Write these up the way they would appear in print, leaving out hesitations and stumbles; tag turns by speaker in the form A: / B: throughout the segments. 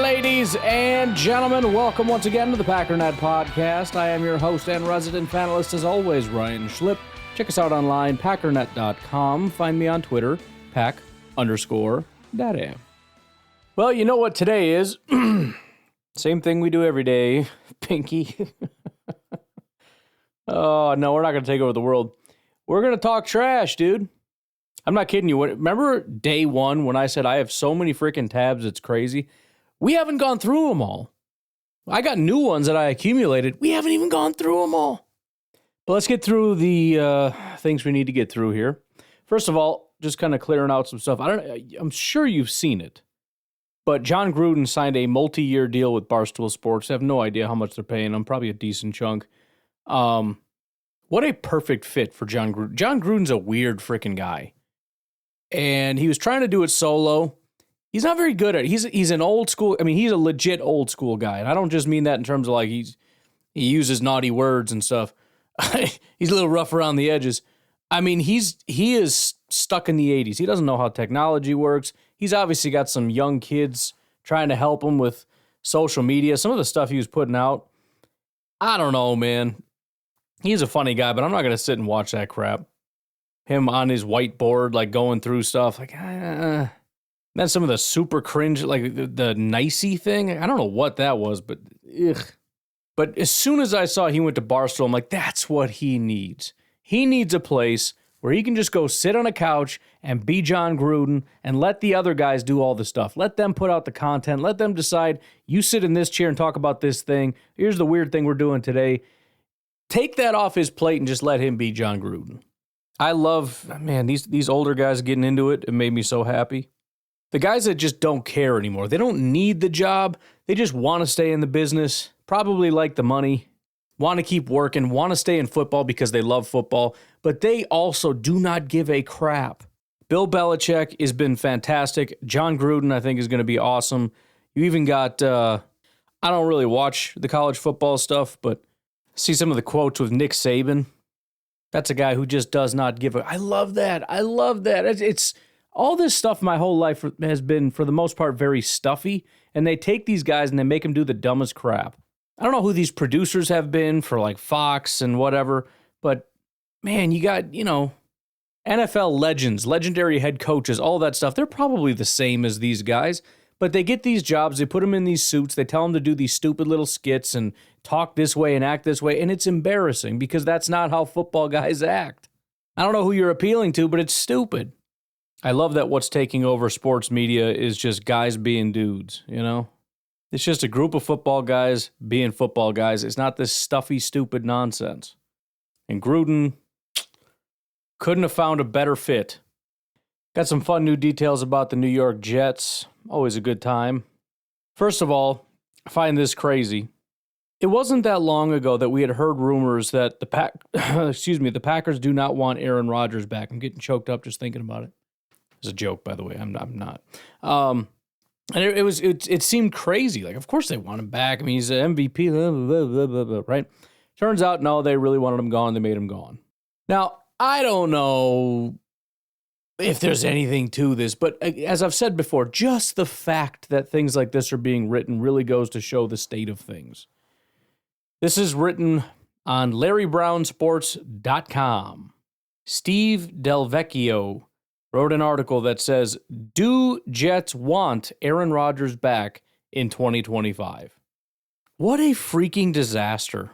A: Ladies and gentlemen, welcome once again to the Packernet Podcast. I am your host and resident panelist, as always, Ryan Schlip. Check us out online, packernet.com. Find me on Twitter, pack_daddy. Well, you know what today is? Same thing we do every day, Pinky. Oh, no, we're not going to take over the world. We're going to talk trash, dude. I'm not kidding you. Remember day one when I said I have so many freaking tabs, it's crazy? We haven't gone through them all. I got new ones that I accumulated. We haven't even gone through them all. But let's get through the things we need to get through here. First of all, just kind of clearing out some stuff. I'm sure you've seen it. But John Gruden signed a multi-year deal with Barstool Sports. I have no idea how much they're paying him. Probably a decent chunk. What a perfect fit for John Gruden. John Gruden's a weird freaking guy. And he was trying to do it solo. He's not very good at it. He's an old school. I mean, he's a legit old school guy. And I don't just mean that in terms of like he uses naughty words and stuff. He's a little rough around the edges. I mean, he is stuck in the 80s. He doesn't know how technology works. He's obviously got some young kids trying to help him with social media. Some of the stuff he was putting out, I don't know, man. He's a funny guy, but I'm not going to sit and watch that crap. Him on his whiteboard, like going through stuff. Like, then some of the super cringe, like the nicey thing. I don't know what that was, but ugh. But as soon as I saw he went to Barstool, I'm like, that's what he needs. He needs a place where he can just go sit on a couch and be John Gruden and let the other guys do all the stuff. Let them put out the content. Let them decide, you sit in this chair and talk about this thing. Here's the weird thing we're doing today. Take that off his plate and just let him be John Gruden. I love, man, these older guys getting into it. It made me so happy. The guys that just don't care anymore. They don't need the job. They just want to stay in the business, probably like the money, want to keep working, want to stay in football because they love football, but they also do not give a crap. Bill Belichick has been fantastic. John Gruden, I think, is going to be awesome. You even got, I don't really watch the college football stuff, but see some of the quotes with Nick Saban. That's a guy who just does not give a... I love that. I love that. It's all this stuff my whole life has been, for the most part, very stuffy, and they take these guys and they make them do the dumbest crap. I don't know who these producers have been for, like, Fox and whatever, but, man, you got, NFL legends, legendary head coaches, all that stuff. They're probably the same as these guys, but they get these jobs, they put them in these suits, they tell them to do these stupid little skits and talk this way and act this way, and it's embarrassing because that's not how football guys act. I don't know who you're appealing to, but it's stupid. I love that what's taking over sports media is just guys being dudes, It's just a group of football guys being football guys. It's not this stuffy, stupid nonsense. And Gruden couldn't have found a better fit. Got some fun new details about the New York Jets. Always a good time. First of all, I find this crazy. It wasn't that long ago that we had heard rumors that the Packers do not want Aaron Rodgers back. I'm getting choked up just thinking about it. It's a joke, by the way. I'm not. And it seemed crazy. Like, of course they want him back. I mean, he's an MVP, blah, blah, blah, blah, right? Turns out, no, they really wanted him gone. They made him gone. Now, I don't know if there's anything to this, but as I've said before, just the fact that things like this are being written really goes to show the state of things. This is written on LarryBrownSports.com. Steve Delvecchio wrote an article that says, do Jets want Aaron Rodgers back in 2025? What a freaking disaster.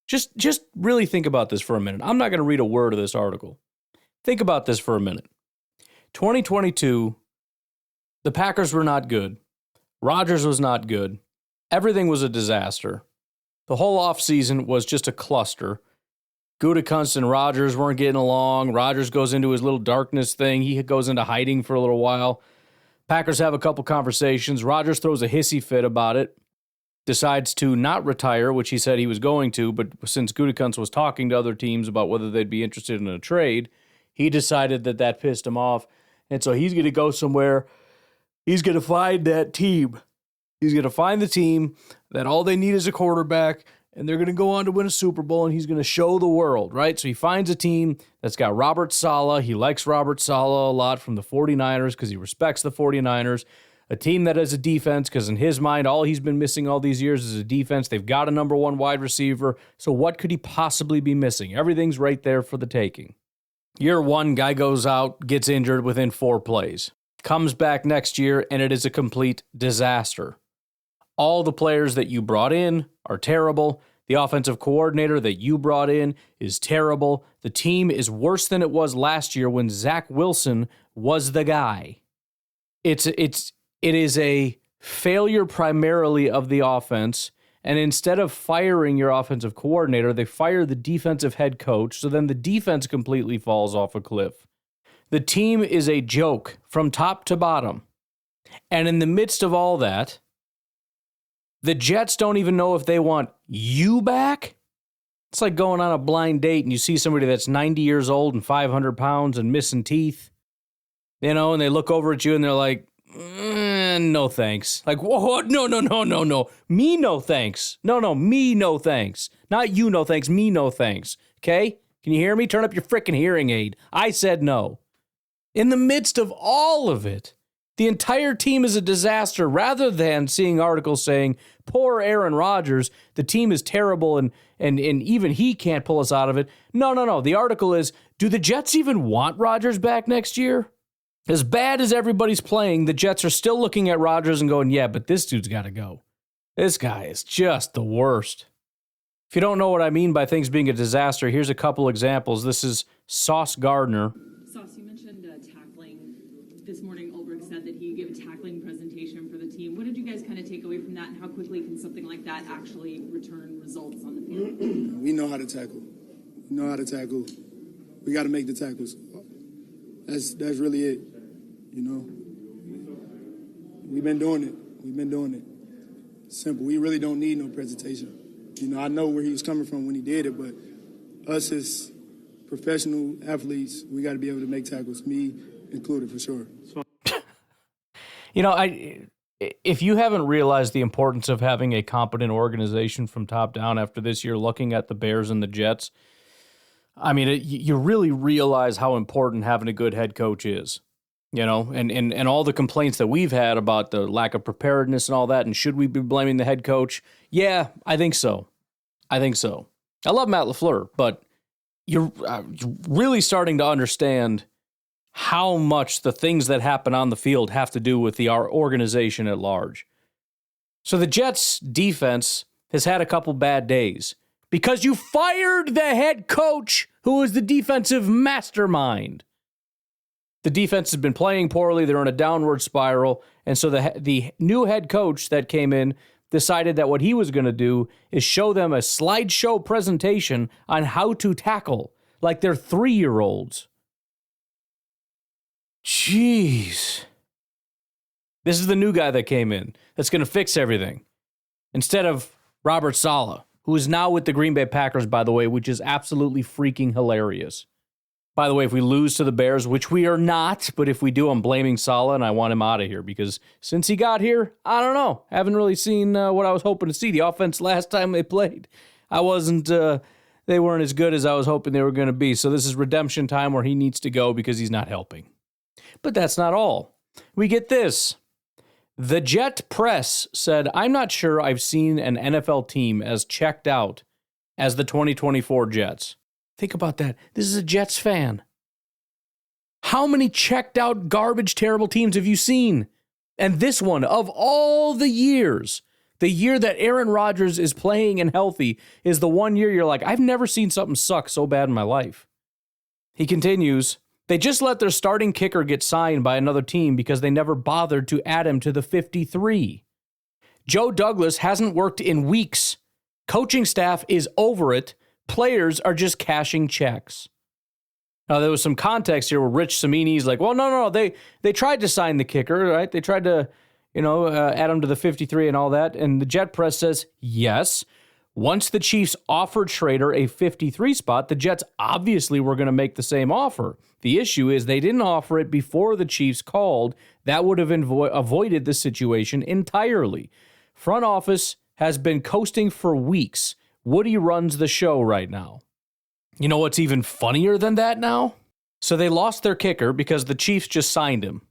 A: Just really think about this for a minute. I'm not going to read a word of this article. Think about this for a minute. 2022, the Packers were not good. Rodgers was not good. Everything was a disaster. The whole offseason was just a cluster. Gutekunst and Rodgers weren't getting along. Rodgers goes into his little darkness thing. He goes into hiding for a little while. Packers have a couple conversations. Rodgers throws a hissy fit about it. Decides to not retire, which he said he was going to, but since Gutekunst was talking to other teams about whether they'd be interested in a trade, he decided that pissed him off. And so he's going to go somewhere. He's going to find that team. He's going to find the team that all they need is a quarterback, and they're going to go on to win a Super Bowl, and he's going to show the world, right? So he finds a team that's got Robert Saleh. He likes Robert Saleh a lot from the 49ers because he respects the 49ers. a team that has a defense, because in his mind, all he's been missing all these years is a defense. They've got a number one wide receiver. So what could he possibly be missing? Everything's right there for the taking. Year one, guy goes out, gets injured within 4 plays. Comes back next year, and it is a complete disaster. All the players that you brought in are terrible. The offensive coordinator that you brought in is terrible. The team is worse than it was last year when Zach Wilson was the guy. It is a failure primarily of the offense, and instead of firing your offensive coordinator, they fire the defensive head coach, so then the defense completely falls off a cliff. The team is a joke from top to bottom. And in the midst of all that, the Jets don't even know if they want you back. It's like going on a blind date and you see somebody that's 90 years old and 500 pounds and missing teeth, and they look over at you and they're like, no thanks. Like, whoa, no. Me, no thanks. No, me, no thanks. Not you, no thanks. Me, no thanks. Okay? Can you hear me? Turn up your freaking hearing aid. I said no. In the midst of all of it, the entire team is a disaster, rather than seeing articles saying, poor Aaron Rodgers, the team is terrible and even he can't pull us out of it. No. The article is, do the Jets even want Rodgers back next year? As bad as everybody's playing, the Jets are still looking at Rodgers and going, yeah, but this dude's got to go. This guy is just the worst. If you don't know what I mean by things being a disaster, here's a couple examples. This is Sauce Gardner.
B: Sauce, you mentioned tackling. This morning, Ulbrich said that he gave a tackling presentation for the team. What did you guys kind of take away from that, and how quickly can something like that actually return results on the field?
C: We know how to tackle. We got to make the tackles. That's really it. We've been doing it. Simple. We really don't need no presentation. I know where he was coming from when he did it, but us as professional athletes, we got to be able to make tackles, me included for sure.
A: If you haven't realized the importance of having a competent organization from top down after this year, looking at the Bears and the Jets, you really realize how important having a good head coach is. And all the complaints that we've had about the lack of preparedness and all that, and should we be blaming the head coach? Yeah, I think so. I love Matt LaFleur, but you're really starting to understand how much the things that happen on the field have to do with our organization at large. So the Jets' defense has had a couple bad days because you fired the head coach who is the defensive mastermind. The defense has been playing poorly. They're in a downward spiral. And so the new head coach that came in decided that what he was going to do is show them a slideshow presentation on how to tackle like they're 3-year-olds. Jeez. This is the new guy that came in that's going to fix everything. Instead of Robert Saleh, who is now with the Green Bay Packers, by the way, which is absolutely freaking hilarious. By the way, if we lose to the Bears, which we are not, but if we do, I'm blaming Saleh and I want him out of here because since he got here, I don't know. Haven't really seen what I was hoping to see. The offense last time they played, they weren't as good as I was hoping they were going to be. So this is redemption time where he needs to go because he's not helping. But that's not all. We get this. The Jet press said, I'm not sure I've seen an NFL team as checked out as the 2024 Jets. Think about that. This is a Jets fan. How many checked out, garbage, terrible teams have you seen? And this one, of all the years, the year that Aaron Rodgers is playing and healthy is the one year you're like, I've never seen something suck so bad in my life. He continues, they just let their starting kicker get signed by another team because they never bothered to add him to the 53. Joe Douglas hasn't worked in weeks. Coaching staff is over it. Players are just cashing checks. Now, there was some context here where Rich Cimini's like, well, no, they tried to sign the kicker, right? They tried to, add him to the 53 and all that. And the Jet press says, yes. Once the Chiefs offered Schrader a 53 spot, the Jets obviously were going to make the same offer. The issue is they didn't offer it before the Chiefs called. That would have avoided the situation entirely. Front office has been coasting for weeks. Woody runs the show right now. You know what's even funnier than that now? So they lost their kicker because the Chiefs just signed him.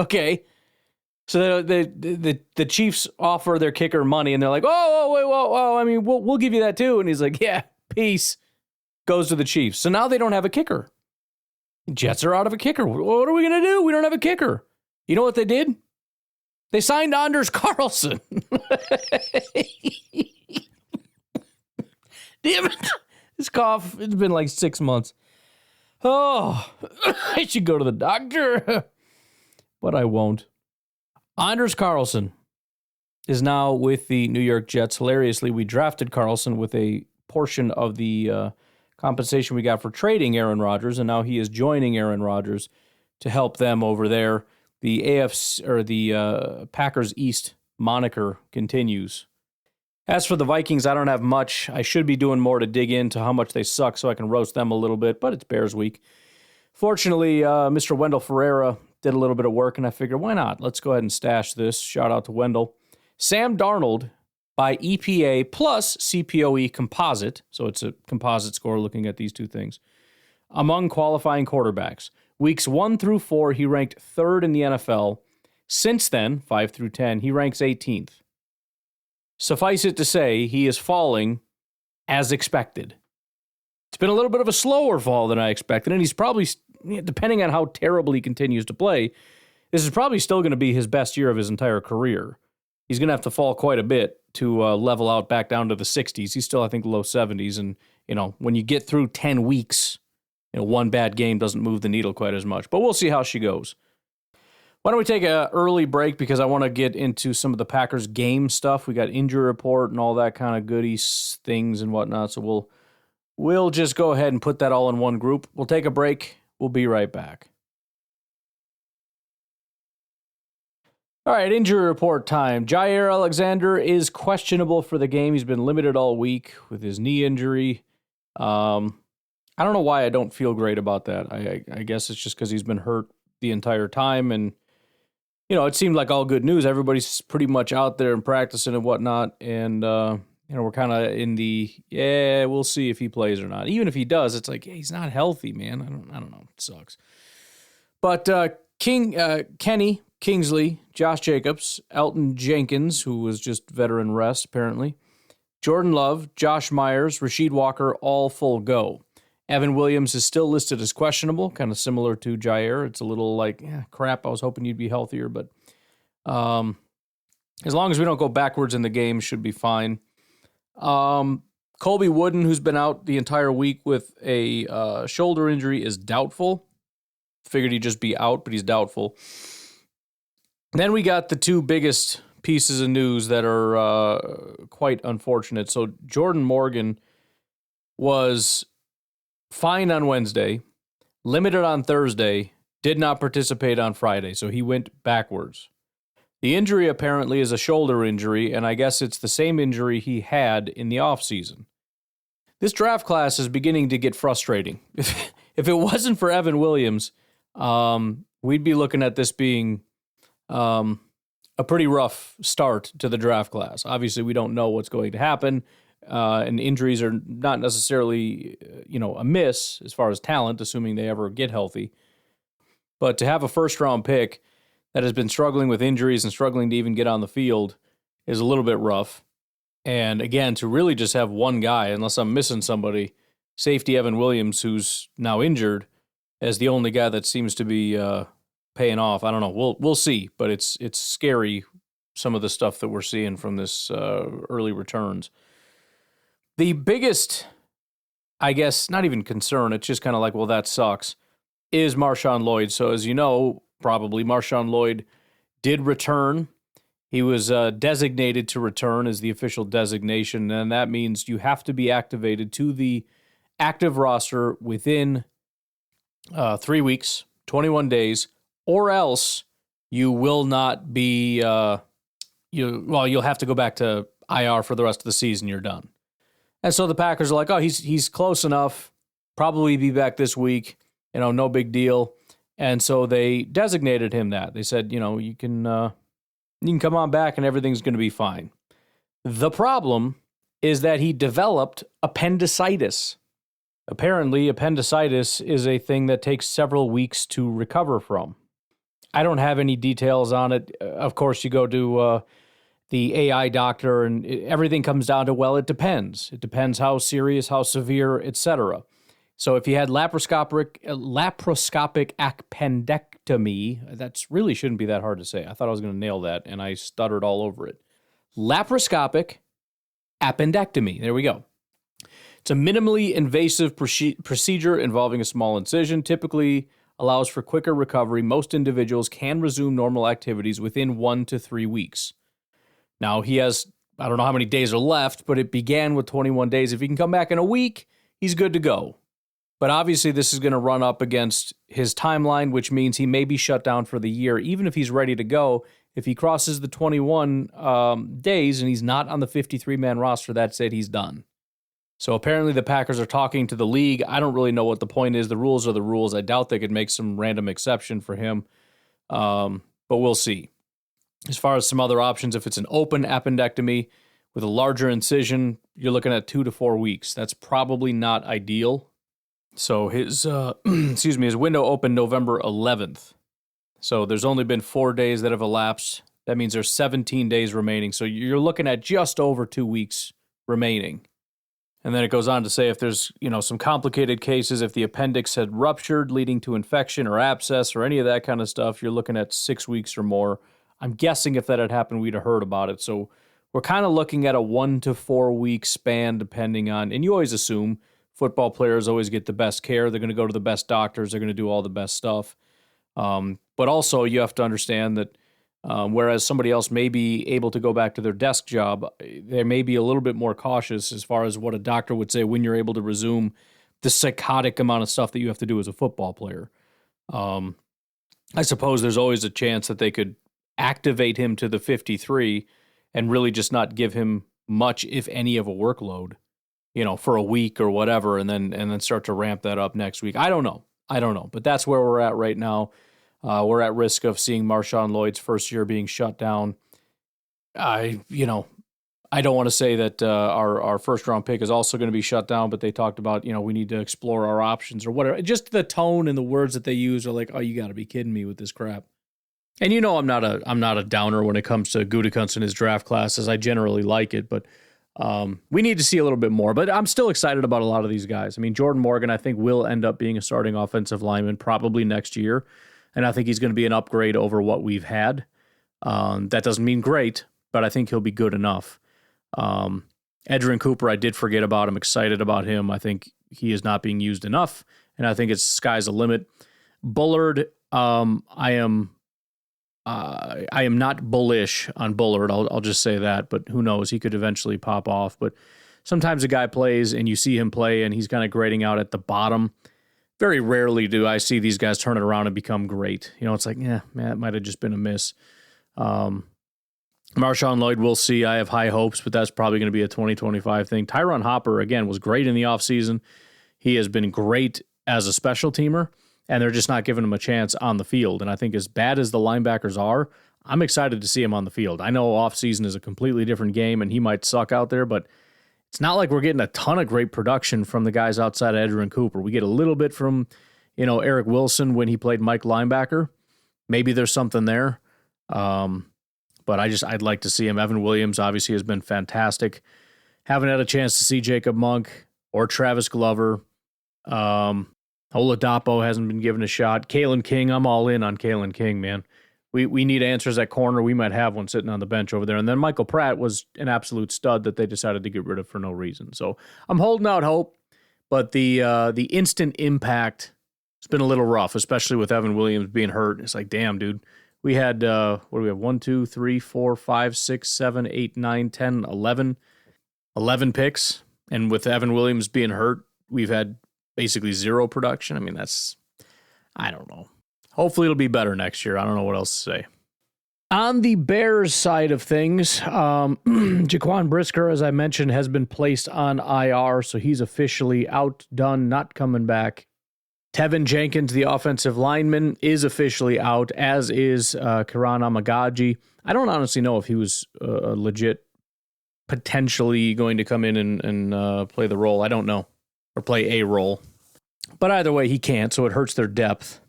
A: Okay. So the Chiefs offer their kicker money, and they're like, oh, wait, whoa, I mean, we'll give you that too. And he's like, yeah, peace. Goes to the Chiefs. So now they don't have a kicker. Jets are out of a kicker. What are we going to do? We don't have a kicker. You know what they did? They signed Anders Carlson. Damn it. This cough, it's been like 6 months. Oh, I should go to the doctor. But I won't. Anders Carlson is now with the New York Jets. Hilariously, we drafted Carlson with a portion of the compensation we got for trading Aaron Rodgers, and now he is joining Aaron Rodgers to help them over there. The AFC or the Packers East moniker continues. As for the Vikings, I don't have much. I should be doing more to dig into how much they suck so I can roast them a little bit, but it's Bears week. Fortunately, Mr. Wendell Ferreira did a little bit of work, and I figured, why not? Let's go ahead and stash this. Shout out to Wendell. Sam Darnold by EPA plus CPOE composite, so it's a composite score looking at these two things, among qualifying quarterbacks. Weeks 1 through 4, he ranked 3rd in the NFL. Since then, 5 through 10, he ranks 18th. Suffice it to say, he is falling as expected. It's been a little bit of a slower fall than I expected, and he's probably, depending on how terrible he continues to play, this is probably still going to be his best year of his entire career. He's going to have to fall quite a bit to level out back down to the 60s. He's still, I think, low 70s. And, when you get through 10 weeks, one bad game doesn't move the needle quite as much. But we'll see how she goes. Why don't we take an early break because I want to get into some of the Packers game stuff. We got injury report and all that kind of goodies, things and whatnot. So we'll just go ahead and put that all in one group. We'll take a break. We'll be right back. All right, injury report time. Jaire Alexander is questionable for the game. He's been limited all week with his knee injury. I don't know why I don't feel great about that. I guess it's just because he's been hurt the entire time. And, it seemed like all good news. Everybody's pretty much out there and practicing and whatnot. And, we're kind of in the, we'll see if he plays or not. Even if he does, it's like, he's not healthy, man. I don't know. It sucks. But Kenny Kingsley, Josh Jacobs, Elton Jenkins, who was just veteran rest, apparently, Jordan Love, Josh Myers, Rashid Walker, all full go. Evan Williams is still listed as questionable, kind of similar to Jaire. It's a little like, crap, I was hoping you'd be healthier, but as long as we don't go backwards in the game, should be fine. Colby Wooden, who's been out the entire week with a shoulder injury, is doubtful. Figured he'd just be out, but he's doubtful. Then we got the two biggest pieces of news that are quite unfortunate. So Jordan Morgan was fine on Wednesday, limited on Thursday, did not participate on Friday, so he went backwards. The injury apparently is a shoulder injury, and I guess it's the same injury he had in the offseason. This draft class is beginning to get frustrating. If it wasn't for Evan Williams, we'd be looking at this being a pretty rough start to the draft class. Obviously, we don't know what's going to happen, and injuries are not necessarily, a miss as far as talent, assuming they ever get healthy. But to have a first-round pick that has been struggling with injuries and struggling to even get on the field is a little bit rough. And again, to really just have one guy, unless I'm missing somebody, safety Evan Williams, who's now injured, as the only guy that seems to be paying off. I don't know. We'll see, but it's scary, some of the stuff that we're seeing from this early returns. The biggest, I guess, not even concern, it's just kind of like, well, that sucks, is Marshawn Lloyd. So as you know, probably Marshawn Lloyd did return. He was designated to return as the official designation, and that means you have to be activated to the active roster within 3 weeks, 21 days, or else you will not be, you'll have to go back to IR for the rest of the season. You're done. And so the Packers are like, oh, he's close enough, probably be back this week, no big deal. And so they designated him that. They said, you can come on back and everything's going to be fine. The problem is that he developed appendicitis. Apparently, appendicitis is a thing that takes several weeks to recover from. I don't have any details on it. Of course, you go to the AI doctor, and everything comes down to, well, it depends. It depends how serious, how severe, etc. So if you had laparoscopic appendectomy, that really shouldn't be that hard to say. I thought I was going to nail that, and I stuttered all over it. Laparoscopic appendectomy. There we go. It's a minimally invasive procedure involving a small incision, typically allows for quicker recovery. Most individuals can resume normal activities within 1 to 3 weeks. Now, he has, I don't know how many days are left, but it began with 21 days. If he can come back in a week, he's good to go. But obviously, this is going to run up against his timeline, which means he may be shut down for the year, even if he's ready to go. If he crosses the 21 days and he's not on the 53-man roster, that's it, he's done. So apparently the Packers are talking to the league. I don't really know what the point is. The rules are the rules. I doubt they could make some random exception for him, but we'll see. As far as some other options, if it's an open appendectomy with a larger incision, you're looking at 2 to 4 weeks. That's probably not ideal. So his his window opened November 11th. So there's only been 4 days that have elapsed. That means there's 17 days remaining. So you're looking at just over 2 weeks remaining. And then it goes on to say if there's, some complicated cases, if the appendix had ruptured leading to infection or abscess or any of that kind of stuff, you're looking at 6 weeks or more. I'm guessing if that had happened, we'd have heard about it. So we're kind of looking at a 1 to 4 week span depending on, and you always assume football players always get the best care. They're going to go to the best doctors. They're going to do all the best stuff. But also you have to understand that whereas somebody else may be able to go back to their desk job, they may be a little bit more cautious as far as what a doctor would say when you're able to resume the psychotic amount of stuff that you have to do as a football player. I suppose there's always a chance that they could activate him to the 53 and really just not give him much, if any, of a workload, for a week or whatever, and then start to ramp that up next week. I don't know. But that's where we're at right now. We're at risk of seeing Marshawn Lloyd's first year being shut down. I don't want to say that our first round pick is also going to be shut down, but they talked about, we need to explore our options or whatever. Just the tone and the words that they use are like, oh, you got to be kidding me with this crap. And I'm not a downer when it comes to Gutekunst and his draft classes. I generally like it, but we need to see a little bit more. But I'm still excited about a lot of these guys. I mean, Jordan Morgan, I think, will end up being a starting offensive lineman probably next year. And I think he's going to be an upgrade over what we've had. That doesn't mean great, but I think he'll be good enough. Edgerrin Cooper, I did forget about. I'm excited about him. I think he is not being used enough, and I think it's sky's the limit. Bullard, I am not bullish on Bullard. I'll just say that, but who knows? He could eventually pop off. But sometimes a guy plays and you see him play and he's kind of grading out at the bottom. Very rarely do I see these guys turn it around and become great. It's like, man, it might have just been a miss. Marshawn Lloyd, we'll see. I have high hopes, but that's probably going to be a 2025 thing. Tyron Hopper, again, was great in the offseason. He has been great as a special teamer, and they're just not giving him a chance on the field. And I think as bad as the linebackers are, I'm excited to see him on the field. I know offseason is a completely different game, and he might suck out there, but it's not like we're getting a ton of great production from the guys outside of Edgerrin Cooper. We get a little bit from, Eric Wilson when he played Mike linebacker. Maybe there's something there. But I'd like to see him. Evan Williams obviously has been fantastic. Haven't had a chance to see Jacob Monk or Travis Glover. Oladapo hasn't been given a shot. Kalen King, I'm all in on Kalen King, man. We need answers at corner. We might have one sitting on the bench over there. And then Michael Pratt was an absolute stud that they decided to get rid of for no reason. So I'm holding out hope, but the instant impact has been a little rough, especially with Evan Williams being hurt. It's like, damn, dude. We had, what do we have? 1, 2, 3, 4, 5, 6, 7, 8, 9, 10, 11 picks. And with Evan Williams being hurt, we've had basically zero production. I mean, I don't know. Hopefully it'll be better next year. I don't know what else to say. On the Bears side of things, Jaquan Brisker, as I mentioned, has been placed on IR, so he's officially out, done, not coming back. Tevin Jenkins, the offensive lineman, is officially out, as is Karan Amagaji. I don't honestly know if he was legit potentially going to come in and play the role. I don't know, or play a role. But either way, he can't, so it hurts their depth.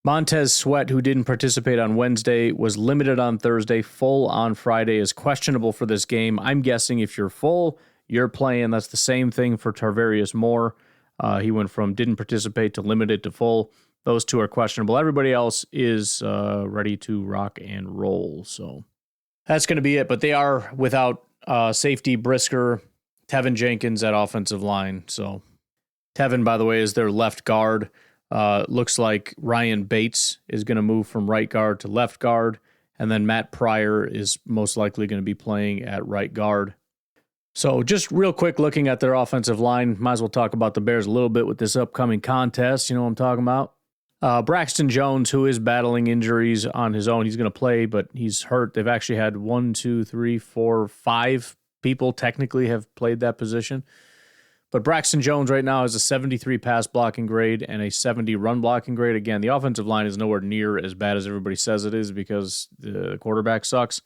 A: Montez Sweat, who didn't participate on Wednesday, was limited on Thursday, full on Friday, is questionable for this game. I'm guessing if you're full, you're playing. That's the same thing for Tarvarius Moore. He went from didn't participate to limited to full. Those two are questionable. Everybody else is ready to rock and roll. So that's going to be it. But they are without safety Brisker, Tevin Jenkins at offensive line. So Tevin, by the way, is their left guard. Looks like Ryan Bates is going to move from right guard to left guard. And then Matt Pryor is most likely going to be playing at right guard. So just real quick looking at their offensive line, might as well talk about the Bears a little bit with this upcoming contest. You know what I'm talking about? Braxton Jones, who is battling injuries on his own, he's going to play, but he's hurt. They've actually had 5 people technically have played that position. But Braxton Jones right now has a 73 pass blocking grade and a 70 run blocking grade. Again, the offensive line is nowhere near as bad as everybody says it is because the quarterback sucks.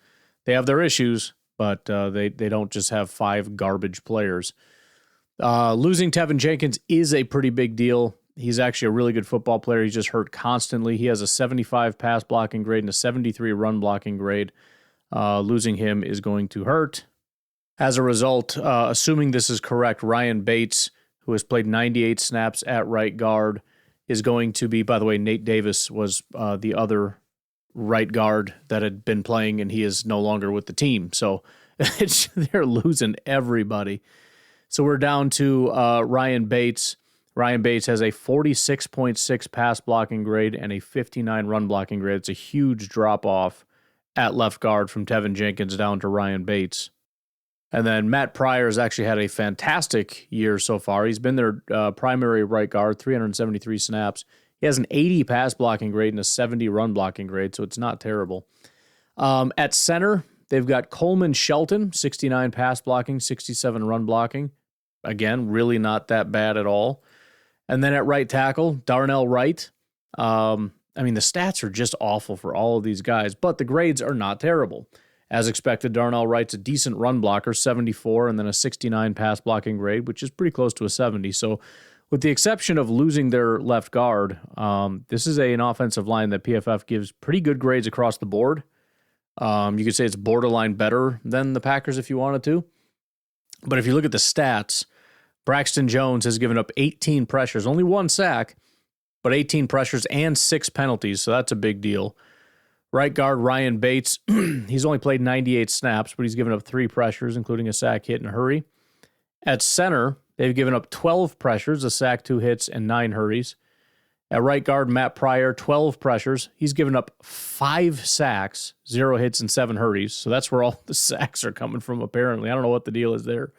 A: They have their issues, but they don't just have 5 garbage players. Losing Tevin Jenkins is a pretty big deal. He's actually a really good football player. He's just hurt constantly. He has a 75 pass blocking grade and a 73 run blocking grade. Losing him is going to hurt. As a result, assuming this is correct, Ryan Bates, who has played 98 snaps at right guard, is going to be, by the way, Nate Davis was the other right guard that had been playing, and he is no longer with the team. So they're losing everybody. So we're down to Ryan Bates. Ryan Bates has a 46.6 pass blocking grade and a 59 run blocking grade. It's a huge drop-off at left guard from Tevin Jenkins down to Ryan Bates. And then Matt Pryor has actually had a fantastic year so far. He's been their primary right guard, 373 snaps. He has an 80 pass blocking grade and a 70 run blocking grade, so it's not terrible. At center, they've got Coleman Shelton, 69 pass blocking, 67 run blocking. Again, really not that bad at all. And then at right tackle, Darnell Wright. The stats are just awful for all of these guys, but the grades are not terrible. As expected, Darnell Wright's a decent run blocker, 74, and then a 69 pass blocking grade, which is pretty close to a 70. So with the exception of losing their left guard, this is an offensive line that PFF gives pretty good grades across the board. You could say it's borderline better than the Packers if you wanted to. But if you look at the stats, Braxton Jones has given up 18 pressures, only 1 sack, but 18 pressures and 6 penalties, so that's a big deal. Right guard Ryan Bates, he's only played 98 snaps, but he's given up 3 pressures, including a sack, hit, and a hurry. At center, they've given up 12 pressures, a sack, 2 hits, and 9 hurries. At right guard, Matt Pryor, 12 pressures. He's given up 5 sacks, 0 hits, and 7 hurries. So that's where all the sacks are coming from, apparently. I don't know what the deal is there.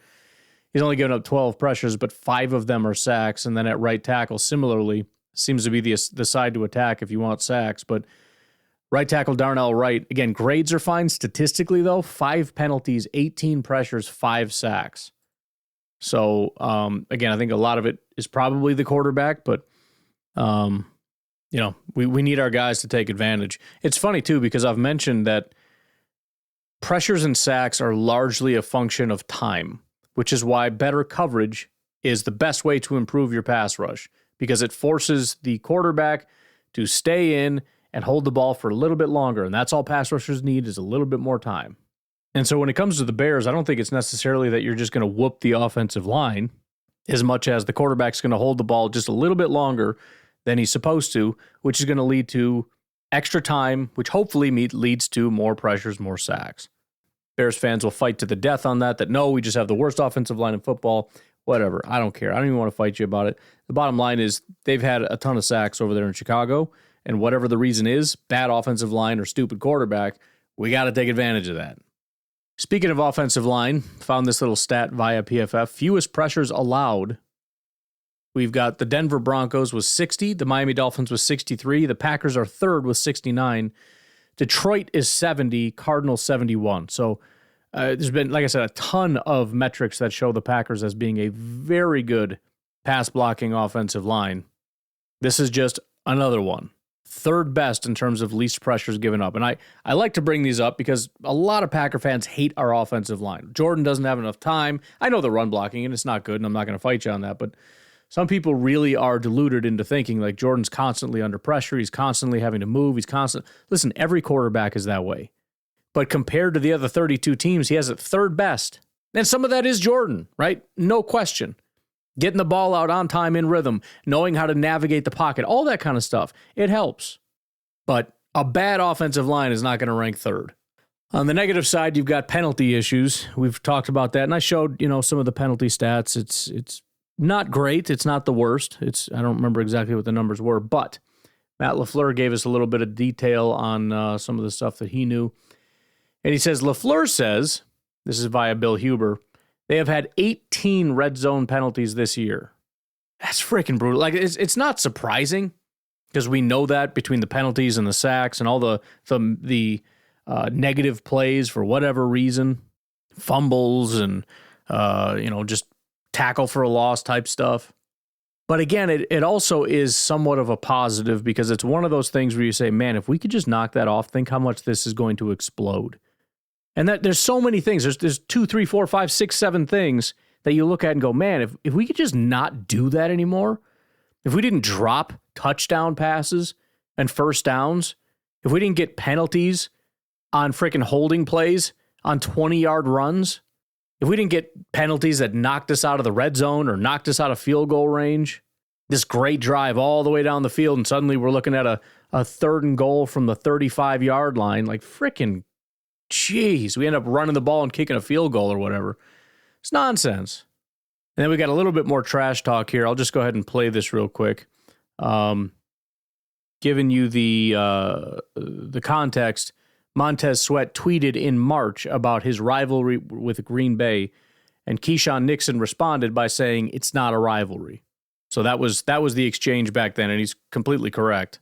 A: He's only given up 12 pressures, but 5 of them are sacks. And then at right tackle, similarly, seems to be the side to attack if you want sacks, but right tackle Darnell Wright, again, grades are fine statistically, though. 5 penalties, 18 pressures, 5 sacks. So, again, I think a lot of it is probably the quarterback, but, we need our guys to take advantage. It's funny, too, because I've mentioned that pressures and sacks are largely a function of time, which is why better coverage is the best way to improve your pass rush, because it forces the quarterback to stay in and hold the ball for a little bit longer. And that's all pass rushers need is a little bit more time. And so when it comes to the Bears, I don't think it's necessarily that you're just going to whoop the offensive line as much as the quarterback's going to hold the ball just a little bit longer than he's supposed to, which is going to lead to extra time, which hopefully leads to more pressures, more sacks. Bears fans will fight to the death on that no, we just have the worst offensive line in football. Whatever. I don't care. I don't even want to fight you about it. The bottom line is they've had a ton of sacks over there in Chicago. And whatever the reason is, bad offensive line or stupid quarterback, we got to take advantage of that. Speaking of offensive line, found this little stat via PFF. Fewest pressures allowed. We've got the Denver Broncos with 60. The Miami Dolphins with 63. The Packers are third with 69. Detroit is 70. Cardinals 71. So there's been, like I said, a ton of metrics that show the Packers as being a very good pass blocking offensive line. This is just another one. Third best in terms of least pressures given up. And I like to bring these up because a lot of Packer fans hate our offensive line. Jordan doesn't have enough time. I know the run blocking, and it's not good, and I'm not going to fight you on that. But Some people really are deluded into thinking like Jordan's constantly under pressure. He's constantly having to move. Listen, every quarterback is that way. But compared to the other 32 teams, he has it third best. And some of that is Jordan, right? No question. Getting the ball out on time in rhythm, knowing how to navigate the pocket, all that kind of stuff. It helps. But a bad offensive line is not going to rank third. On the negative side, you've got penalty issues. We've talked about that, and I showed, some of the penalty stats. It's not great. It's not the worst. I don't remember exactly what the numbers were, but Matt LaFleur gave us a little bit of detail on some of the stuff that he knew. And he says, LaFleur says, this is via Bill Huber, they have had 18 red zone penalties this year. That's freaking brutal. Like, it's not surprising because we know that between the penalties and the sacks and all the negative plays for whatever reason, fumbles and, just tackle for a loss type stuff. But again, it also is somewhat of a positive because it's one of those things where you say, man, if we could just knock that off, think how much this is going to explode. And that there's so many things. There's 2, 3, 4, 5, 6, 7 things that you look at and go, man, if we could just not do that anymore, if we didn't drop touchdown passes and first downs, if we didn't get penalties on freaking holding plays on 20-yard runs, if we didn't get penalties that knocked us out of the red zone or knocked us out of field goal range, this great drive all the way down the field, and suddenly we're looking at a third and goal from the 35-yard line, like freaking jeez, we end up running the ball and kicking a field goal or whatever. It's nonsense. And then we got a little bit more trash talk here. I'll just go ahead and play this real quick. Giving you the context, Montez Sweat tweeted in March about his rivalry with Green Bay, and Keyshawn Nixon responded by saying it's not a rivalry. So that was the exchange back then, and he's completely correct.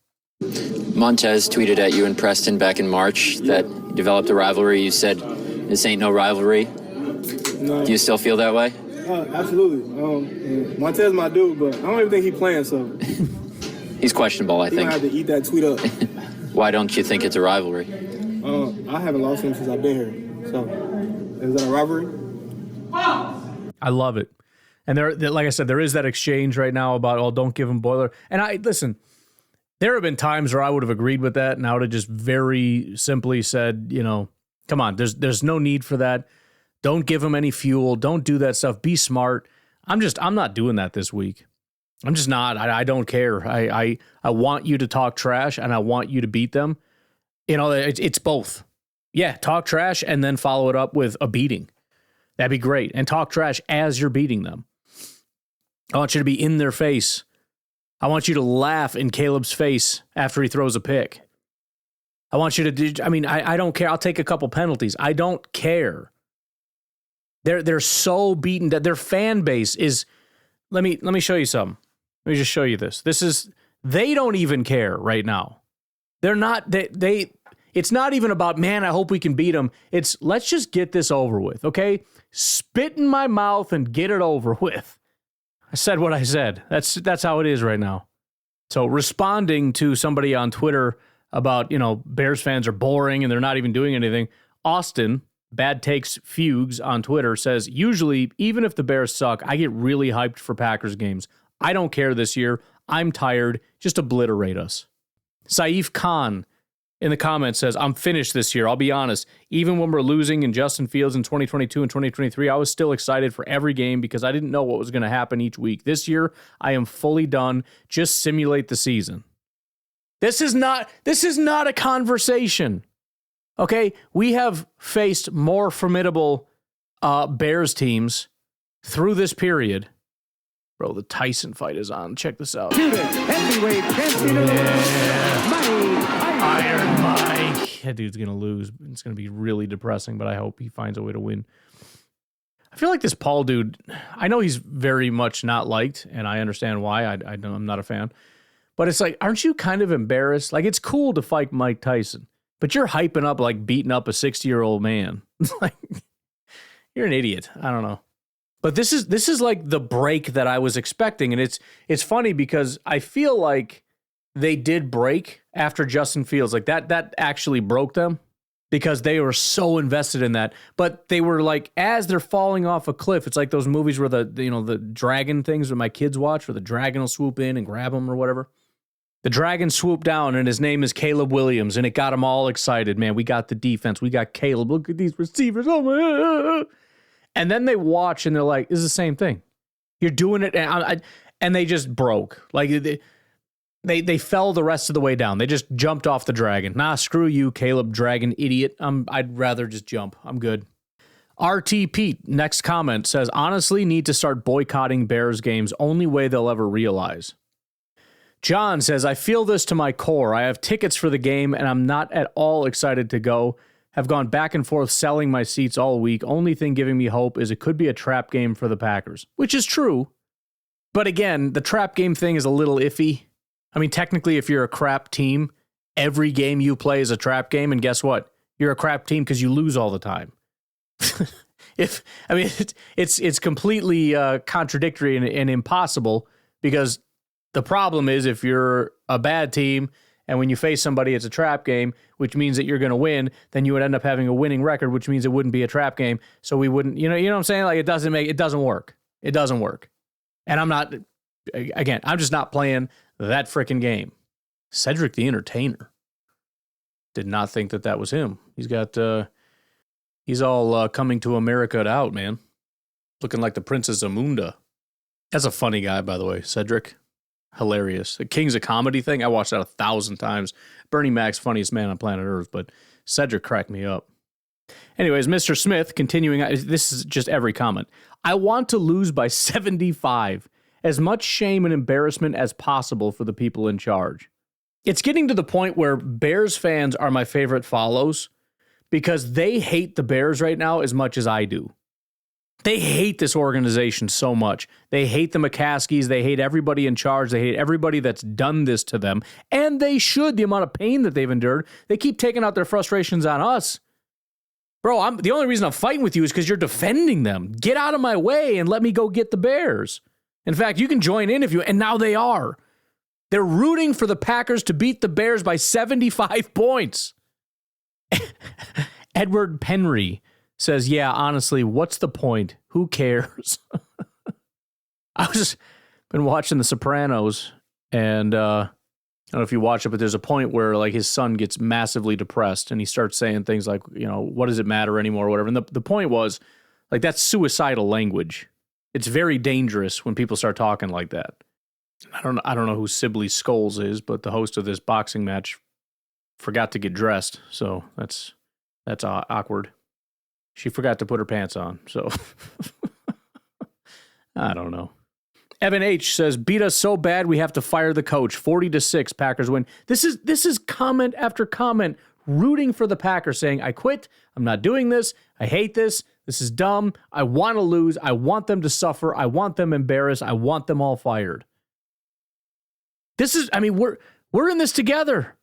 D: Montez tweeted at you and Preston back in March that you developed a rivalry. You said, this ain't no rivalry. No. Do you still feel that way?
E: Absolutely. Montez my dude, but I don't even think he's playing, so.
D: He's questionable, I think.
E: He's going to have to eat that tweet up.
D: Why don't you think it's a rivalry?
E: I haven't lost him since I've been here. So, is that a rivalry?
A: I love it. And there, like I said, there is that exchange right now about, don't give him Boiler. And listen, there have been times where I would have agreed with that, and I would have just very simply said, come on, there's no need for that. Don't give him any fuel. Don't do that stuff. Be smart. I'm not doing that this week. I'm just not. I don't care. I want you to talk trash, and I want you to beat them. It's both. Yeah, talk trash and then follow it up with a beating. That'd be great. And talk trash as you're beating them. I want you to be in their face. I want you to laugh in Caleb's face after he throws a pick. I want you to I don't care. I'll take a couple penalties. I don't care. They're so beaten that their fan base is. Let me show you something. Let me just show you this. They don't even care right now. They're not. They. It's not even about, man, I hope we can beat them. It's let's just get this over with, okay? Spit in my mouth and get it over with. I said what I said. That's how it is right now. So responding to somebody on Twitter about, Bears fans are boring and they're not even doing anything, Austin, Bad Takes Fugues on Twitter, says, usually, even if the Bears suck, I get really hyped for Packers games. I don't care this year. I'm tired. Just obliterate us. Saif Khan in the comments says, I'm finished this year. I'll be honest. Even when we're losing in Justin Fields in 2022 and 2023, I was still excited for every game because I didn't know what was going to happen each week. This year, I am fully done. Just simulate the season. This is not a conversation. Okay? We have faced more formidable Bears teams through this period. Bro, the Tyson fight is on. Check this out.
F: Heavyweight champion of the world,
A: Iron Mike. That dude's going to lose. It's going to be really depressing, but I hope he finds a way to win. I feel like this Paul dude, I know he's very much not liked, and I understand why. I'm not a fan. But it's like, aren't you kind of embarrassed? Like, it's cool to fight Mike Tyson, but you're hyping up, like, beating up a 60-year-old man. It's like, you're an idiot. I don't know. But this is like the break that I was expecting. And it's funny because I feel like they did break after Justin Fields. Like that actually broke them because they were so invested in that. But they were like, as they're falling off a cliff, it's like those movies where the dragon things that my kids watch, where the dragon will swoop in and grab them or whatever. The dragon swooped down, and his name is Caleb Williams, and it got them all excited. Man, we got the defense. We got Caleb. Look at these receivers. Oh my! And then they watch, and they're like, "This is the same thing. You're doing it," and they just broke. Like they fell the rest of the way down. They just jumped off the dragon. Nah, screw you, Caleb, dragon idiot. I'd rather just jump. I'm good. RT Pete, next comment, says, honestly, need to start boycotting Bears games. Only way they'll ever realize. John says, I feel this to my core. I have tickets for the game, and I'm not at all excited to go. Have gone back and forth selling my seats all week. Only thing giving me hope is it could be a trap game for the Packers, which is true. But again, the trap game thing is a little iffy. I mean, technically, if you're a crap team, every game you play is a trap game, and guess what? You're a crap team because you lose all the time. It's completely contradictory and impossible, because the problem is if you're a bad team and when you face somebody, it's a trap game, which means that you're going to win, then you would end up having a winning record, which means it wouldn't be a trap game. So we wouldn't, you know what I'm saying? Like it doesn't work. It doesn't work. And I'm just not playing that freaking game. Cedric the Entertainer. Did not think that was him. He's all coming to America out, man. Looking like the Princess Amunda. That's a funny guy, by the way, Cedric. Hilarious. The King's a Comedy thing, I watched that 1,000 times. Bernie Mac's funniest man on planet Earth, but Cedric cracked me up. Anyways, Mr. Smith, continuing, this is just every comment. I want to lose by 75. As much shame and embarrassment as possible for the people in charge. It's getting to the point where Bears fans are my favorite follows because they hate the Bears right now as much as I do. They hate this organization so much. They hate the McCaskies. They hate everybody in charge. They hate everybody that's done this to them. And they should, the amount of pain that they've endured. They keep taking out their frustrations on us. Bro, the only reason I'm fighting with you is because you're defending them. Get out of my way and let me go get the Bears. In fact, you can join in and now they are. They're rooting for the Packers to beat the Bears by 75 points. Edward Penry says, yeah, honestly, what's the point? Who cares? I was just been watching The Sopranos, and I don't know if you watch it, but there's a point where like his son gets massively depressed, and he starts saying things like, what does it matter anymore, or whatever. And the point was, like, that's suicidal language. It's very dangerous when people start talking like that. I don't know who Sibley Scholes is, but the host of this boxing match forgot to get dressed, so that's awkward. She forgot to put her pants on, so I don't know. Evan H says, beat us so bad we have to fire the coach. 40-6, Packers win. This is comment after comment rooting for the Packers, saying, I quit. I'm not doing this. I hate this. This is dumb. I want to lose. I want them to suffer. I want them embarrassed. I want them all fired. We're in this together.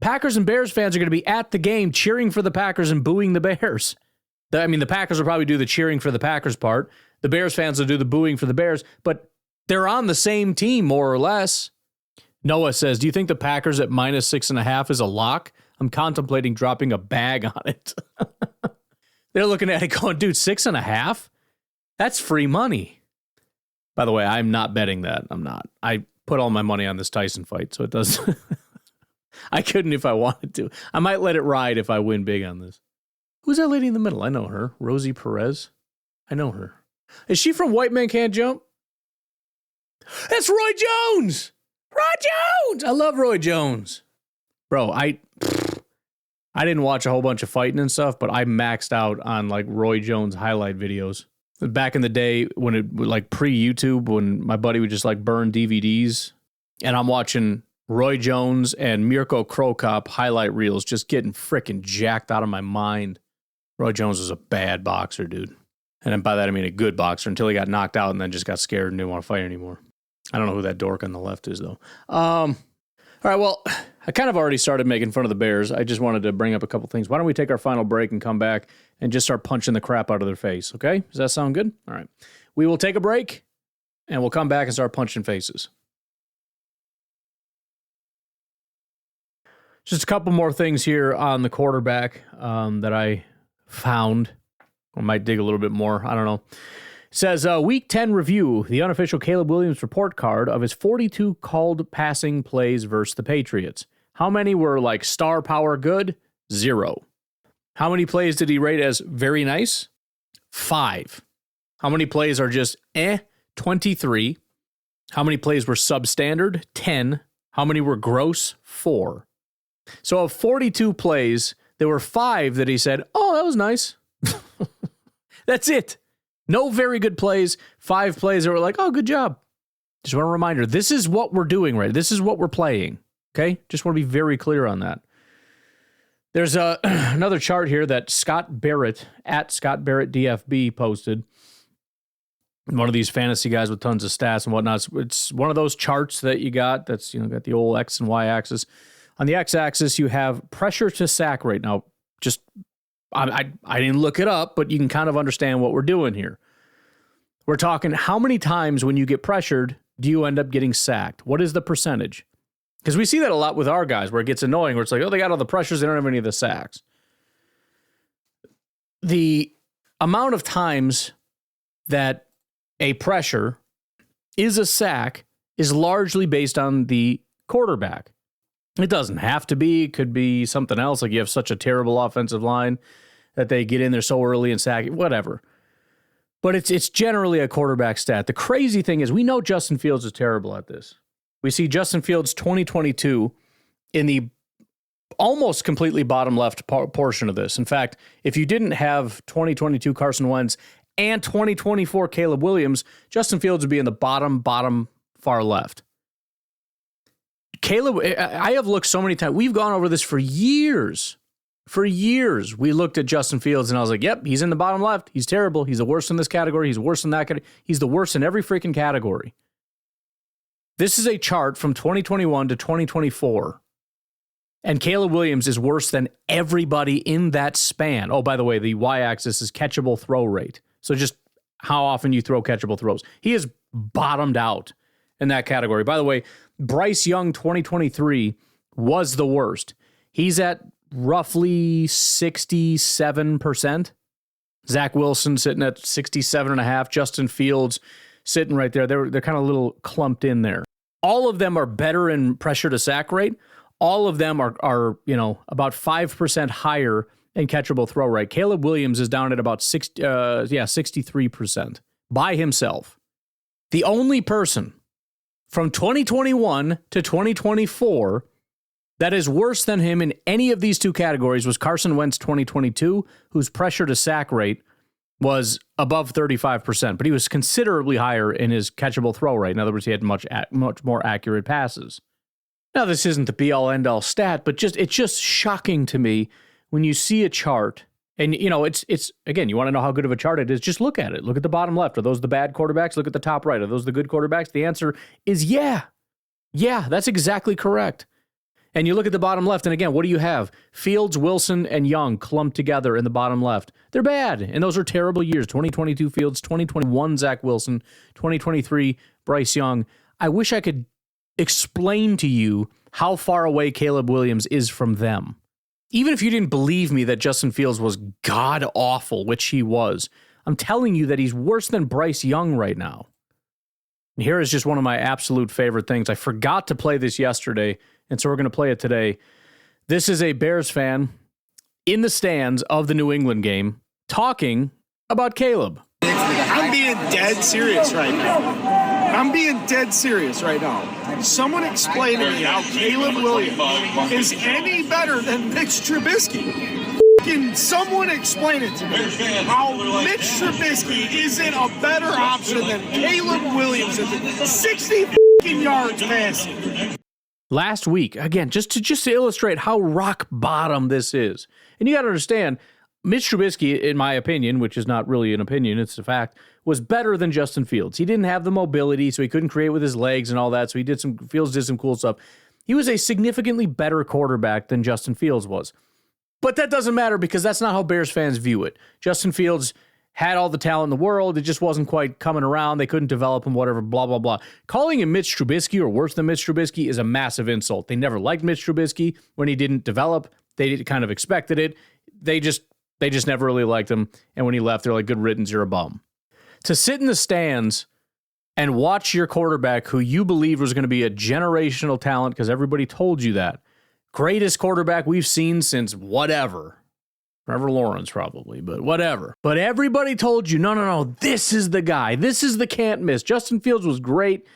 A: Packers and Bears fans are going to be at the game cheering for the Packers and booing the Bears. The Packers will probably do the cheering for the Packers part. The Bears fans will do the booing for the Bears, but they're on the same team, more or less. Noah says, do you think the Packers at -6.5 is a lock? I'm contemplating dropping a bag on it. They're looking at it going, dude, 6.5? That's free money. By the way, I'm not betting that. I'm not. I put all my money on this Tyson fight, so it does. I couldn't if I wanted to. I might let it ride if I win big on this. Who's that lady in the middle? I know her. Rosie Perez. I know her. Is she from White Man Can't Jump? That's Roy Jones! Roy Jones! I love Roy Jones. Bro, I didn't watch a whole bunch of fighting and stuff, but I maxed out on like Roy Jones highlight videos. Back in the day when it like pre-YouTube, when my buddy would just like burn DVDs, and I'm watching Roy Jones and Mirko Krokop highlight reels just getting freaking jacked out of my mind. Roy Jones was a bad boxer, dude. And by that I mean a good boxer until he got knocked out and then just got scared and didn't want to fight anymore. I don't know who that dork on the left is, though. All right, well, I kind of already started making fun of the Bears. I just wanted to bring up a couple things. Why don't we take our final break and come back and just start punching the crap out of their face, okay? Does that sound good? All right. We will take a break, and we'll come back and start punching faces. Just a couple more things here on the quarterback that I found. I might dig a little bit more. I don't know. It says, Week 10 review, the unofficial Caleb Williams report card of his 42 called passing plays versus the Patriots. How many were like star power good? 0. How many plays did he rate as very nice? 5. How many plays are just 23. How many plays were substandard? 10. How many were gross? 4. So of 42 plays, there were 5 that he said, oh, that was nice. That's it. No very good plays. 5 plays that were like, oh, good job. Just want a reminder, this is what we're doing, right? This is what we're playing, okay? Just want to be very clear on that. There's another chart here that Scott Barrett, at Scott Barrett DFB, posted. One of these fantasy guys with tons of stats and whatnot. It's one of those charts that you got that's, got the old X and Y axis. On the X axis, you have pressure to sack rate. Now, just I didn't look it up, but you can kind of understand what we're doing here. We're talking how many times when you get pressured do you end up getting sacked? What is the percentage? Because we see that a lot with our guys where it gets annoying, where it's like, oh, they got all the pressures, they don't have any of the sacks. The amount of times that a pressure is a sack is largely based on the quarterback. It doesn't have to be. It could be something else, like you have such a terrible offensive line that they get in there so early and sack it, whatever. But it's generally a quarterback stat. The crazy thing is we know Justin Fields is terrible at this. We see Justin Fields 2022 in the almost completely bottom left portion of this. In fact, if you didn't have 2022 Carson Wentz and 2024 Caleb Williams, Justin Fields would be in the bottom far left. Caleb, I have looked so many times. We've gone over this for years. For years, we looked at Justin Fields, and I was like, yep, he's in the bottom left. He's terrible. He's the worst in this category. He's worse in that category. He's the worst in every freaking category. This is a chart from 2021 to 2024, and Caleb Williams is worse than everybody in that span. Oh, by the way, the y-axis is catchable throw rate. So just how often you throw catchable throws. He is bottomed out in that category. By the way, Bryce Young 2023 was the worst. He's at roughly 67%. Zach Wilson sitting at 67.5%. Justin Fields sitting right there. They're kind of a little clumped in there. All of them are better in pressure to sack rate. All of them are about 5% higher in catchable throw rate. Caleb Williams is down at about 63% by himself. The only person from 2021 to 2024 that is worse than him in any of these two categories was Carson Wentz 2022, whose pressure to sack rate was above 35%, but he was considerably higher in his catchable throw rate. In other words, he had much more accurate passes. Now, this isn't the be-all, end-all stat, but it's just shocking to me when you see a chart, and it's again, you want to know how good of a chart it is, just look at it. Look at the bottom left. Are those the bad quarterbacks? Look at the top right. Are those the good quarterbacks? The answer is yeah. Yeah, that's exactly correct. And you look at the bottom left, and again, what do you have? Fields, Wilson, and Young clumped together in the bottom left. They're bad, and those are terrible years. 2022 Fields, 2021 Zach Wilson, 2023 Bryce Young. I wish I could explain to you how far away Caleb Williams is from them. Even if you didn't believe me that Justin Fields was god-awful, which he was, I'm telling you that he's worse than Bryce Young right now. And here is just one of my absolute favorite things. I forgot to play this yesterday, and so we're going to play it today. This is a Bears fan in the stands of the New England game talking about Caleb.
G: I'm being dead serious right now. Someone explain to me how Caleb Williams is any better than Mitch Trubisky. Can someone explain it to me? How Mitch Trubisky isn't a better option than Caleb Williams at 60 yards passing.
A: Last week, again, just to illustrate how rock bottom this is. And you got to understand, Mitch Trubisky, in my opinion, which is not really an opinion, it's a fact, was better than Justin Fields. He didn't have the mobility, so he couldn't create with his legs and all that, so Fields did some cool stuff. He was a significantly better quarterback than Justin Fields was. But that doesn't matter because that's not how Bears fans view it. Justin Fields had all the talent in the world. It just wasn't quite coming around. They couldn't develop him, whatever, blah, blah, blah. Calling him Mitch Trubisky or worse than Mitch Trubisky is a massive insult. They never liked Mitch Trubisky when he didn't develop. They kind of expected it. They just never really liked him. And when he left, they're like, good riddance, you're a bum. To sit in the stands and watch your quarterback, who you believe was going to be a generational talent because everybody told you that, greatest quarterback we've seen since whatever, Trevor Lawrence probably, but whatever. But everybody told you, no, this is the guy. This is the can't miss. Justin Fields was great,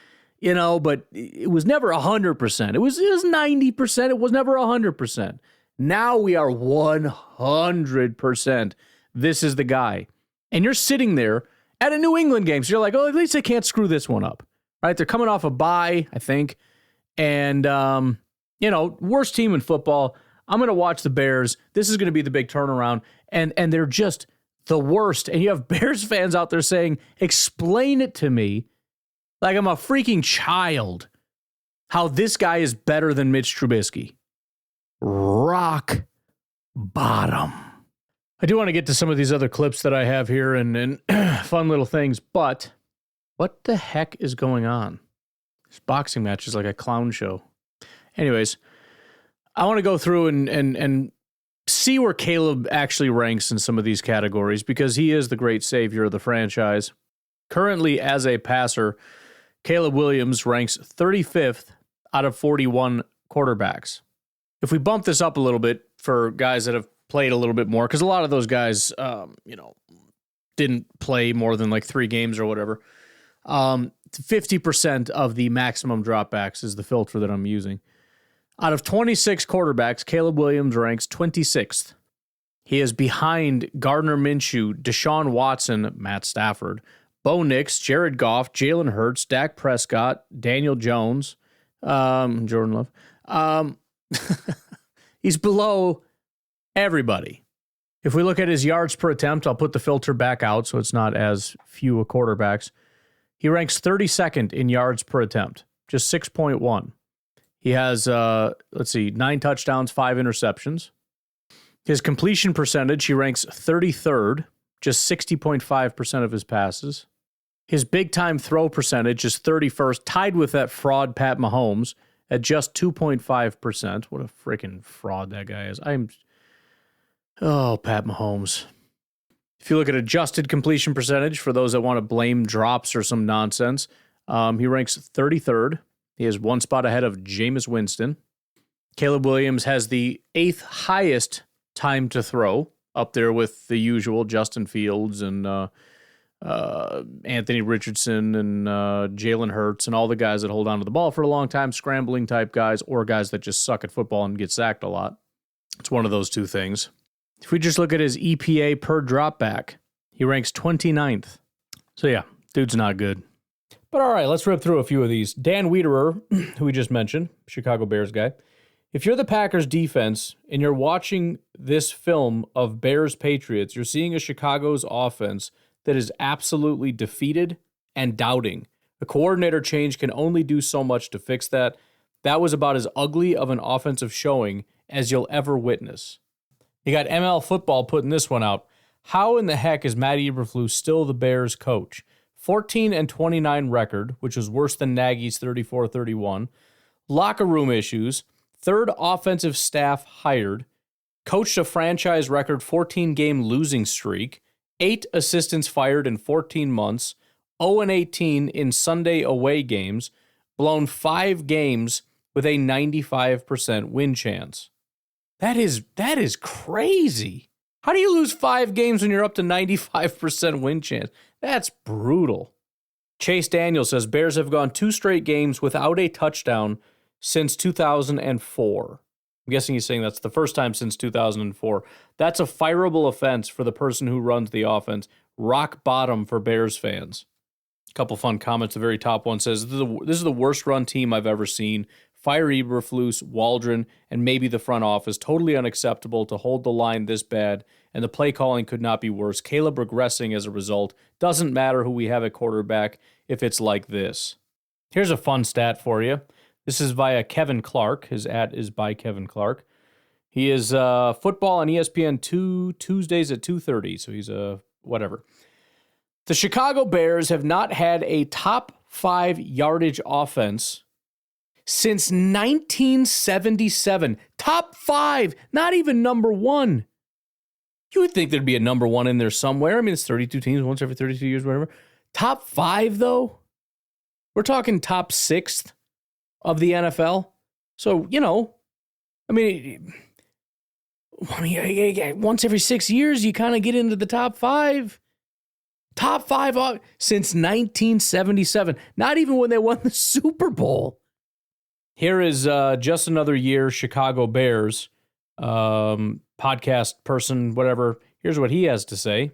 A: but it was never 100%. It was 90%. It was never 100%. Now we are 100%. This is the guy. And you're sitting there at a New England game. So you're like, oh, at least they can't screw this one up. Right? They're coming off a bye, I think. And, worst team in football. I'm going to watch the Bears. This is going to be the big turnaround. And they're just the worst. And you have Bears fans out there saying, explain it to me like I'm a freaking child how this guy is better than Mitch Trubisky. Rock bottom. I do want to get to some of these other clips that I have here and fun little things, but what the heck is going on? This boxing match is like a clown show. Anyways, I want to go through and see where Caleb actually ranks in some of these categories because he is the great savior of the franchise. Currently, as a passer, Caleb Williams ranks 35th out of 41 quarterbacks. If we bump this up a little bit for guys that have played a little bit more, because a lot of those guys, didn't play more than like 3 games or whatever, 50% of the maximum dropbacks is the filter that I'm using. Out of 26 quarterbacks, Caleb Williams ranks 26th. He is behind Gardner Minshew, Deshaun Watson, Matt Stafford, Bo Nix, Jared Goff, Jalen Hurts, Dak Prescott, Daniel Jones, Jordan Love. He's below everybody. If we look at his yards per attempt, I'll put the filter back out so it's not as few quarterbacks. He ranks 32nd in yards per attempt, just 6.1. He has, 9 touchdowns, 5 interceptions. His completion percentage, he ranks 33rd, just 60.5% of his passes. His big-time throw percentage is 31st, tied with that fraud Pat Mahomes at just 2.5%. What a freaking fraud that guy is. Pat Mahomes. If you look at adjusted completion percentage, for those that want to blame drops or some nonsense, he ranks 33rd. He is 1 spot ahead of Jameis Winston. Caleb Williams has the 8th highest time to throw, up there with the usual Justin Fields and Anthony Richardson and Jalen Hurts and all the guys that hold on to the ball for a long time, scrambling type guys, or guys that just suck at football and get sacked a lot. It's one of those two things. If we just look at his EPA per dropback, he ranks 29th. So yeah, dude's not good. But all right, let's rip through a few of these. Dan Wiederer, who we just mentioned, Chicago Bears guy. If you're the Packers defense and you're watching this film of Bears Patriots, you're seeing a Chicago's offense that is absolutely defeated and doubting. A coordinator change can only do so much to fix that. That was about as ugly of an offensive showing as you'll ever witness. You got ML Football putting this one out. How in the heck is Matt Eberflus still the Bears coach? 14-29 record, which was worse than Nagy's 34-31. Locker room issues. 3rd offensive staff hired. Coached a franchise record 14-game losing streak. 8 assistants fired in 14 months. 0-18 in Sunday away games. Blown 5 games with a 95% win chance. That is crazy. How do you lose 5 games when you're up to 95% win chance? That's brutal. Chase Daniel says Bears have gone 2 straight games without a touchdown since 2004. I'm guessing he's saying that's the first time since 2004. That's a fireable offense for the person who runs the offense. Rock bottom for Bears fans. A couple fun comments. The very top one says, this is the worst run team I've ever seen. Fire Eberflus, Waldron, and maybe the front office. Totally unacceptable to hold the line this bad, and the play calling could not be worse. Caleb regressing as a result. Doesn't matter who we have at quarterback if it's like this. Here's a fun stat for you. This is via Kevin Clark. His @ is by Kevin Clark. He is football on ESPN 2 Tuesdays at 2:30, so he's whatever. The Chicago Bears have not had a top 5 yardage offense since 1977. Top 5, not even number 1. You would think there'd be a number 1 in there somewhere. I mean, it's 32 teams, once every 32 years, whatever. Top 5, though? We're talking top 6th of the NFL. So, once every 6 years, you kind of get into the top 5. Top 5 since 1977. Not even when they won the Super Bowl. Here is just another year, Chicago Bears. Podcast person, whatever. Here's what he has to say.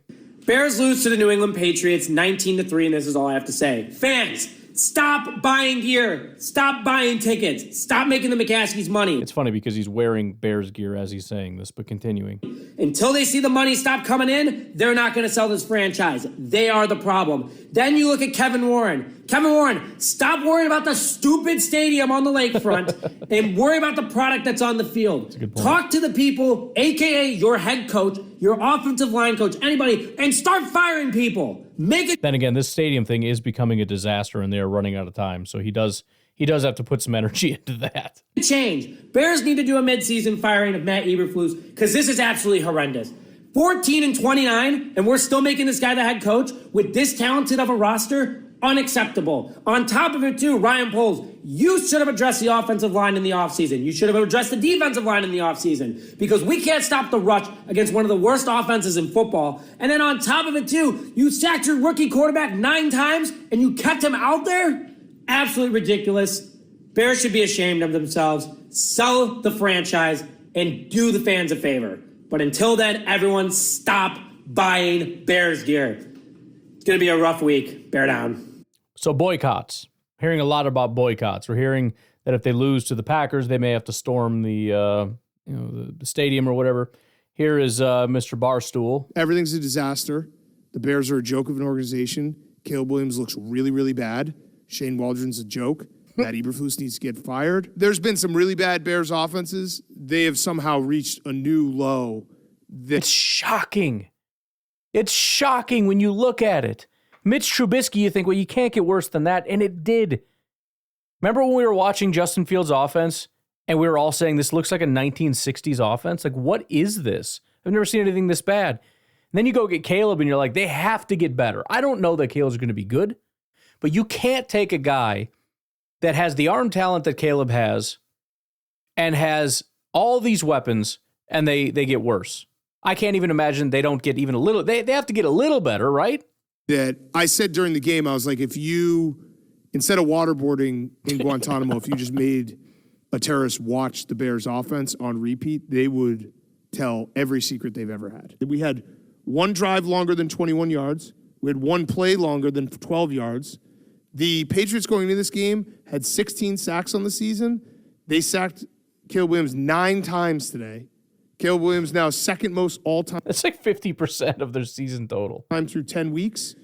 H: Bears lose to the New England Patriots 19-3, and this is all I have to say. Fans, stop buying gear. Stop buying tickets. Stop making the McCaskies money.
A: It's funny because he's wearing Bears gear as he's saying this, but continuing.
H: Until they see the money stop coming in, they're not going to sell this franchise. They are the problem. Then you look at Kevin Warren. Kevin Warren, stop worrying about the stupid stadium on the lakefront and worry about the product that's on the field. Talk to the people, a.k.a. your head coach, your offensive line coach, anybody, and start firing people. Make it.
A: Then again, this stadium thing is becoming a disaster, and they're running out of time. So he does have to put some energy into that.
H: Change. Bears need to do a midseason firing of Matt Eberflus because this is absolutely horrendous. 14-29, and we're still making this guy the head coach with this talented of a roster? Unacceptable. On top of it, too, Ryan Poles, you should have addressed the offensive line in the offseason. You should have addressed the defensive line in the offseason because we can't stop the rush against one of the worst offenses in football. And then on top of it, too, you sacked your rookie quarterback 9 times and you kept him out there? Absolutely ridiculous. Bears should be ashamed of themselves. Sell the franchise and do the fans a favor. But until then, everyone stop buying Bears gear. It's going to be a rough week. Bear down.
A: So boycotts. Hearing a lot about boycotts. We're hearing that if they lose to the Packers, they may have to storm the stadium or whatever. Here is Mr. Barstool.
E: Everything's a disaster. The Bears are a joke of an organization. Caleb Williams looks really, really bad. Shane Waldron's a joke. Matt Eberflus needs to get fired. There's been some really bad Bears offenses. They have somehow reached a new low.
A: It's shocking. It's shocking when you look at it. Mitch Trubisky, you think, well, you can't get worse than that, and it did. Remember when we were watching Justin Fields' offense, and we were all saying this looks like a 1960s offense? Like, what is this? I've never seen anything this bad. And then you go get Caleb, and you're like, they have to get better. I don't know that Caleb's going to be good, but you can't take a guy that has the arm talent that Caleb has and has all these weapons, and they get worse. I can't even imagine they don't get even a little. They have to get a little better, right?
E: That I said during the game, I was like, if you, instead of waterboarding in Guantanamo, if you just made a terrorist watch the Bears offense on repeat, they would tell every secret they've ever had. We had one drive longer than 21 yards. We had one play longer than 12 yards. The Patriots going into this game had 16 sacks on the season. They sacked Caleb Williams 9 times today. Caleb Williams now second most all-time.
A: That's like 50% of their season total.
E: Time through 10 weeks.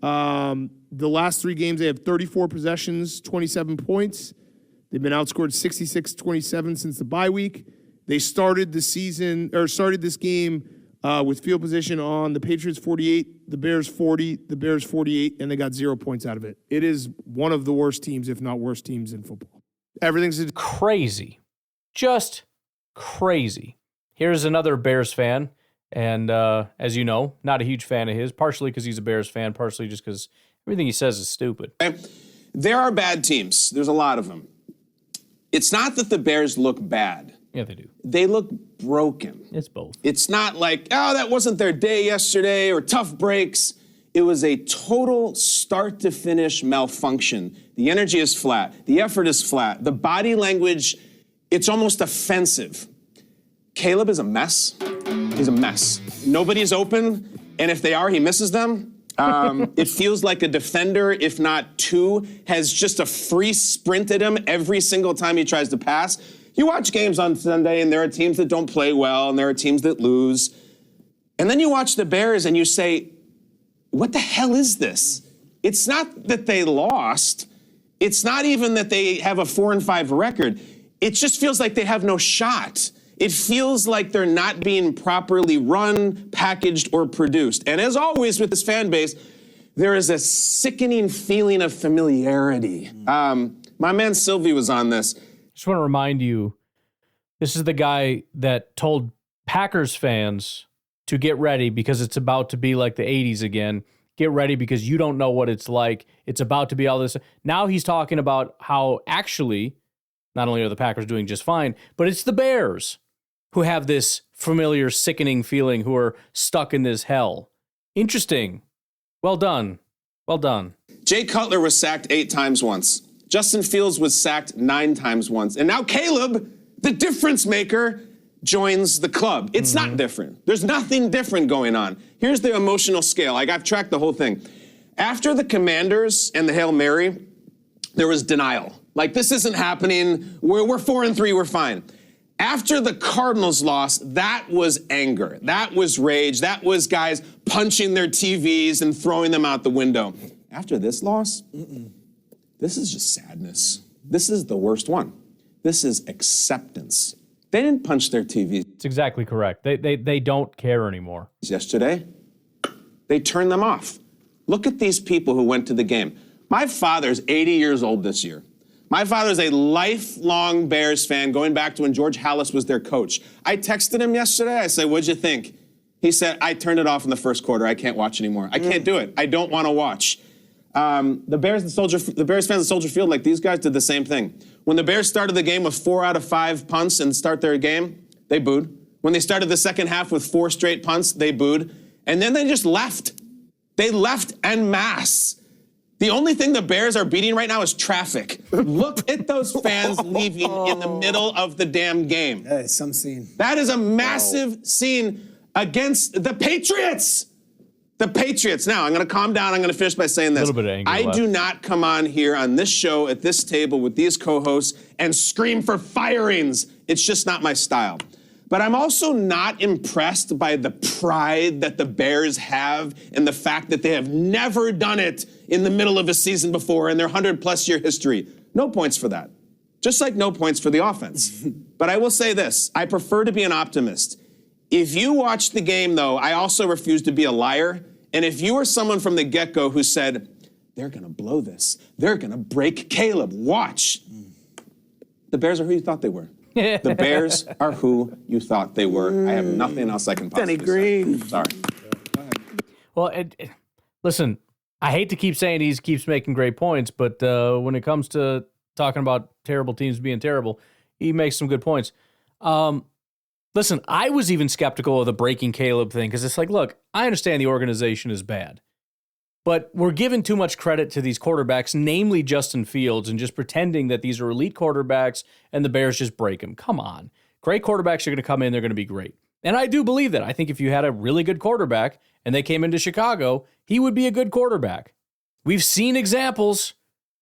E: The last 3 games, they have 34 possessions, 27 points. They've been outscored 66-27 since the bye week. They started this game with field position on the Patriots 48, the Bears 40, the Bears 48, and they got 0 points out of it. It is one of the worst teams, if not worst teams in football. Everything's
A: crazy. Just crazy. Here's another Bears fan, and as you know, not a huge fan of his, partially because he's a Bears fan, partially just because everything he says is stupid.
I: There are bad teams. There's a lot of them. It's not that the Bears look bad.
A: Yeah, they do.
I: They look broken.
A: It's both.
I: It's not like, oh, that wasn't their day yesterday or tough breaks. It was a total start-to-finish malfunction. The energy is flat. The effort is flat. The body language, it's almost offensive. Caleb is a mess. He's a mess. Nobody's open, and if they are, he misses them. It feels like a defender, if not 2, has just a free sprint at him every single time he tries to pass. You watch games on Sunday, and there are teams that don't play well, and there are teams that lose. And then you watch the Bears, and you say, what the hell is this? It's not that they lost. It's not even that they have a 4-5 record. It just feels like they have no shot. It feels like they're not being properly run, packaged, or produced. And as always with this fan base, There is a sickening feeling of familiarity. My man Sylvie was on this.
A: Just want to remind you, this is the guy that told Packers fans to get ready because it's about to be like the 80s again. Get ready because you don't know what it's like. It's about to be all this. Now he's talking about how actually, not only are the Packers doing just fine, but it's the Bears who have this familiar, sickening feeling, who are stuck in this hell. Interesting. Well done. Well done.
I: Jay Cutler was sacked 8 times once. Justin Fields was sacked 9 times once. And now Caleb, the difference maker, joins the club. It's not different. There's nothing different going on. Here's the emotional scale. I've tracked the whole thing. After the Commanders and the Hail Mary, there was denial. Like, this isn't happening. We're 4-3, we're fine. After the Cardinals lost, that was anger. That was rage. That was guys punching their TVs and throwing them out the window. After this loss, this is just sadness. This is the worst one. This is acceptance. They didn't punch their TVs.
A: It's exactly correct. They don't care anymore.
I: Yesterday, they turned them off. Look at these people who went to the game. My father's 80 years old this year. My father's a lifelong Bears fan going back to when George Halas was their coach. I texted him yesterday. I said, what'd you think? He said, I turned it off in the first quarter. I can't watch anymore. I can't do it. I don't want to watch. The Bears fans at Soldier Field, like these guys, did the same thing. When the Bears started the game with 4 out of 5 punts and start their game, they booed. When they started the second half with 4 straight punts, they booed. And then they just left. They left en masse. The only thing the Bears are beating right now is traffic. Look at those fans leaving in the middle of the damn game.
F: That is some scene.
I: That is a massive scene against the Patriots. The Patriots. Now, I'm going to calm down. I'm going to finish by saying this.
A: A little bit of anger
I: I
A: left.
I: do not come on here on this show at this table with these co-hosts and scream for firings. It's just not my style. But I'm also not impressed by the pride that the Bears have and the fact that they have never done it in the middle of a season before in their 100-plus year history. No points for that. Just like no points for the offense. But I will say this. I prefer to be an optimist. If you watch the game, though, I also refuse to be a liar. And if you were someone from the get-go who said, they're going to blow this, they're going to break Caleb, watch. The Bears are who you thought they were. The Bears are who you thought they were. I have nothing else I can possibly
F: Denny Green.
I: say. Sorry.
A: Well, listen, I hate to keep saying he keeps making great points, but when it comes to talking about terrible teams being terrible, he makes some good points. Listen, I was even skeptical of the breaking Caleb thing because it's like, look, I understand the organization is bad, but we're giving too much credit to these quarterbacks, namely Justin Fields, and just pretending that these are elite quarterbacks and the Bears just break them. Come on. Great quarterbacks are going to come in, they're going to be great. And I do believe that. I think if you had a really good quarterback and they came into Chicago, he would be a good quarterback. We've seen examples.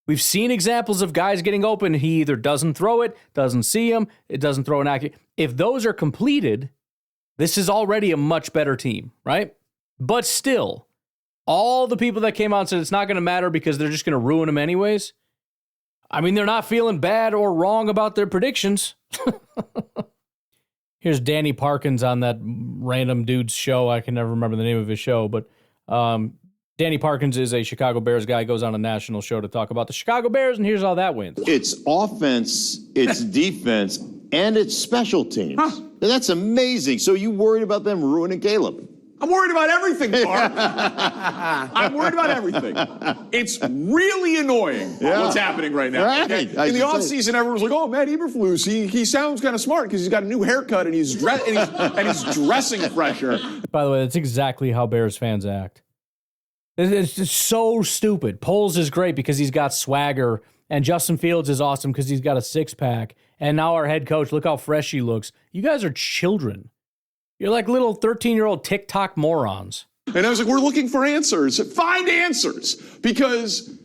A: We've seen examples of guys getting open. He either doesn't throw it, doesn't see him, it doesn't throw an accurate. If those are completed, this is already a much better team, right? But still, all the people that came out and said it's not going to matter because they're just going to ruin them anyways. I mean, they're not feeling bad or wrong about their predictions. Here's Danny Parkins on that random dude's show. I can never remember the name of his show, but Danny Parkins is a Chicago Bears guy, goes on a national show to talk about the Chicago Bears, and here's how that went.
J: It's offense, it's defense, and it's special teams. That's amazing. So you worried about them ruining Caleb?
K: I'm worried about everything, Mark. I'm worried about everything. It's really annoying what's happening right now.
J: Right.
K: Okay? In the offseason, everyone was like, oh, Matt Eberflus, he sounds kind of smart because he's got a new haircut and he's dressing fresher.
A: By the way, that's exactly how Bears fans act. It's just so stupid. Poles is great because he's got swagger, and Justin Fields is awesome because he's got a six-pack. And now our head coach, look how fresh he looks. You guys are children. You're like little 13-year-old TikTok morons.
K: And I was like, we're looking for answers. Find answers. Because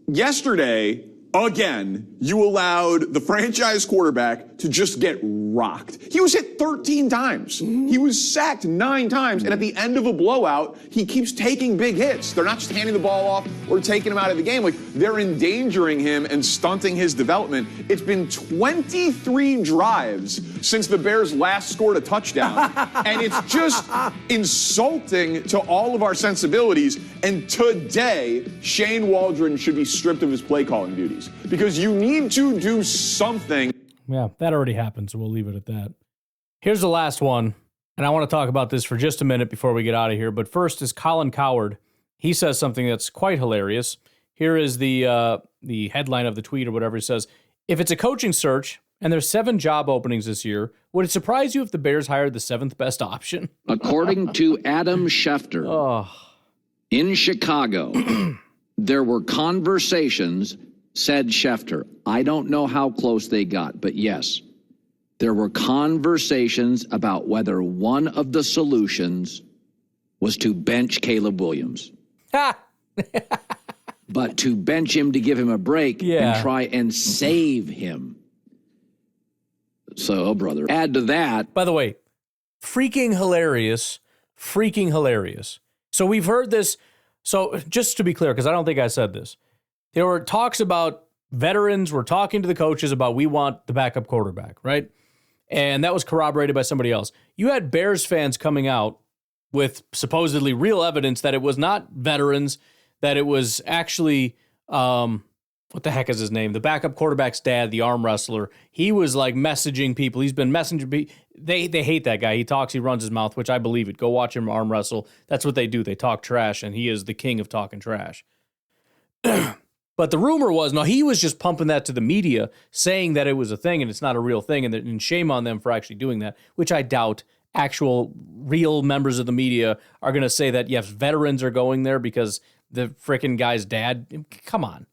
K: yesterday, again, you allowed the franchise quarterback to just get rocked. He was hit 13 times. He was sacked 9 times. And at the end of a blowout, he keeps taking big hits. They're not just handing the ball off or taking him out of the game. Like, they're endangering him and stunting his development. It's been 23 drives since the Bears last scored a touchdown. And it's just insulting to all of our sensibilities. And today, Shane Waldron should be stripped of his play calling duties because you need to do something.
A: Yeah, that already happened, so we'll leave it at that. Here's the last one, and I want to talk about this for just a minute before we get out of here. But first is Colin Cowherd. He says something that's quite hilarious. Here is the headline of the tweet or whatever. It says, if it's a coaching search and there's 7 job openings this year, would it surprise you if the Bears hired the 7th best option?
L: According to Adam Schefter, in Chicago, there were conversations, said Schefter. I don't know how close they got, but yes, there were conversations about whether one of the solutions was to bench Caleb Williams. But to bench him to give him a break and try and save him. So, brother, add to that.
A: By the way, freaking hilarious. So we've heard this. So just to be clear, because I don't think I said this, there were talks about veterans were talking to the coaches about we want the backup quarterback, right? And that was corroborated by somebody else. You had Bears fans coming out with supposedly real evidence that it was not veterans, that it was actually, what the heck is his name? The backup quarterback's dad, the arm wrestler. He was like messaging people. He's been messaging people. They hate that guy. He talks, he runs his mouth, which I believe it. Go watch him arm wrestle. That's what they do. They talk trash, and he is the king of talking trash. But the rumor was, no, he was just pumping that to the media, saying that it was a thing and it's not a real thing, and shame on them for actually doing that, which I doubt. Actual real members of the media are going to say that, yes, veterans are going there because the frickin' guy's dad. Come on.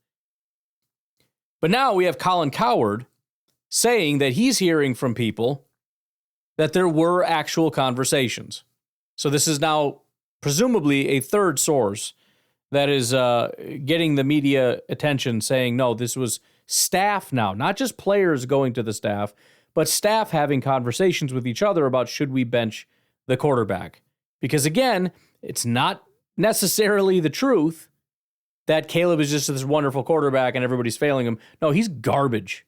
A: But now we have Colin Cowherd saying that he's hearing from people that there were actual conversations. So this is now presumably a third source that is getting the media attention, saying, no, this was staff now, not just players going to the staff, but staff having conversations with each other about should we bench the quarterback. Because again, it's not necessarily the truth that Caleb is just this wonderful quarterback and everybody's failing him. No, he's garbage.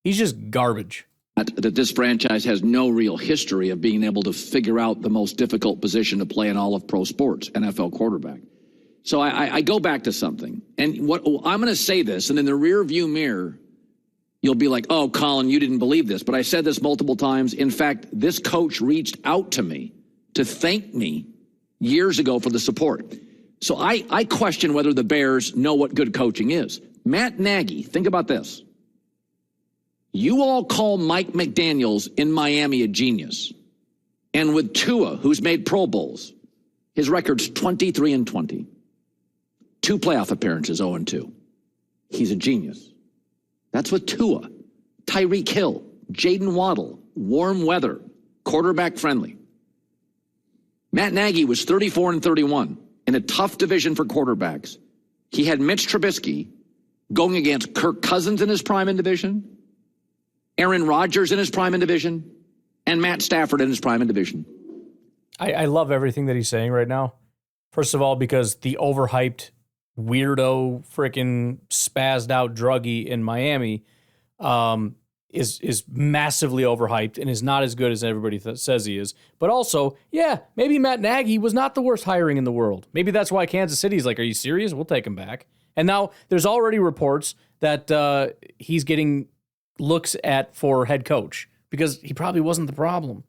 A: He's just garbage.
L: That this franchise has no real history of being able to figure out the most difficult position to play in all of pro sports, NFL quarterback. So I go back to something. And what I'm going to say this, and in the rear view mirror, you'll be like, oh, Colin, you didn't believe this. But I said this multiple times. In fact, this coach reached out to me to thank me years ago for the support. So I question whether the Bears know what good coaching is. Matt Nagy, think about this. You all call Mike McDaniels in Miami a genius. And with Tua, who's made Pro Bowls, his record's 23-20. 2 playoff appearances, 0-2. He's a genius. That's with Tua, Tyreek Hill, Jaden Waddle, warm weather, quarterback friendly. Matt Nagy was 34-31 in a tough division for quarterbacks. He had Mitch Trubisky going against Kirk Cousins in his prime in division, Aaron Rodgers in his prime in division, and Matt Stafford in his prime in division.
A: I love everything that he's saying right now. First of all, because the overhyped weirdo, freaking spazzed out druggie in Miami is massively overhyped and is not as good as everybody says he is. But also, yeah, maybe Matt Nagy was not the worst hiring in the world. Maybe that's why Kansas City's like, are you serious? We'll take him back. And now there's already reports that he's getting looks at for head coach because he probably wasn't the problem.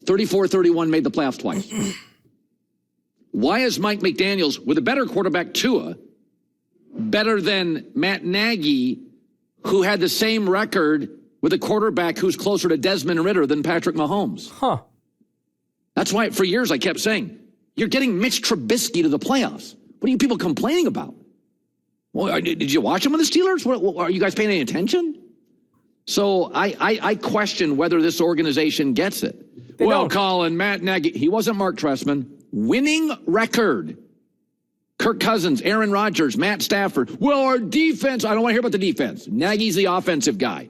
L: 34-31 made the playoffs twice. Why is Mike McDaniels, with a better quarterback, Tua, better than Matt Nagy, who had the same record with a quarterback who's closer to Desmond Ridder than Patrick Mahomes?
A: Huh.
L: That's why for years I kept saying, you're getting Mitch Trubisky to the playoffs. What are you people complaining about? Well, did you watch him with the Steelers? Are you guys paying any attention? So I question whether this organization gets it. Colin, Matt Nagy, he wasn't Mark Trestman. Winning record. Kirk Cousins, Aaron Rodgers, Matt Stafford. Well, our defense, I don't want to hear about the defense. Nagy's the offensive guy.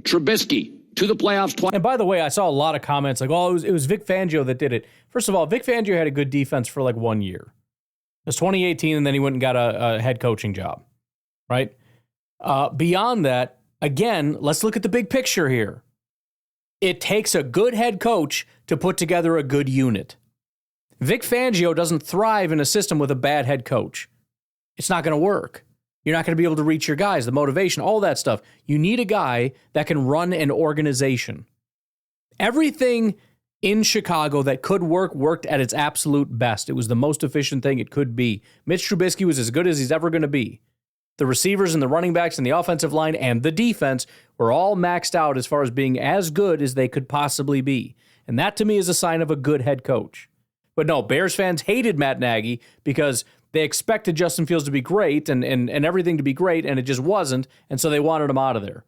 L: Trubisky, to the playoffs twice.
A: And by the way, I saw a lot of comments like, oh, it was Vic Fangio that did it. First of all, Vic Fangio had a good defense for like 1 year. It was 2018, and then he went and got a head coaching job, right? Beyond that, again, let's look at the big picture here. It takes a good head coach to put together a good unit. Vic Fangio doesn't thrive in a system with a bad head coach. It's not going to work. You're not going to be able to reach your guys, the motivation, all that stuff. You need a guy that can run an organization. Everything in Chicago that could work worked at its absolute best. It was the most efficient thing it could be. Mitch Trubisky was as good as he's ever going to be. The receivers and the running backs and the offensive line and the defense were all maxed out as far as being as good as they could possibly be. And that to me is a sign of a good head coach. But no, Bears fans hated Matt Nagy because they expected Justin Fields to be great and everything to be great, and it just wasn't, and so they wanted him out of there.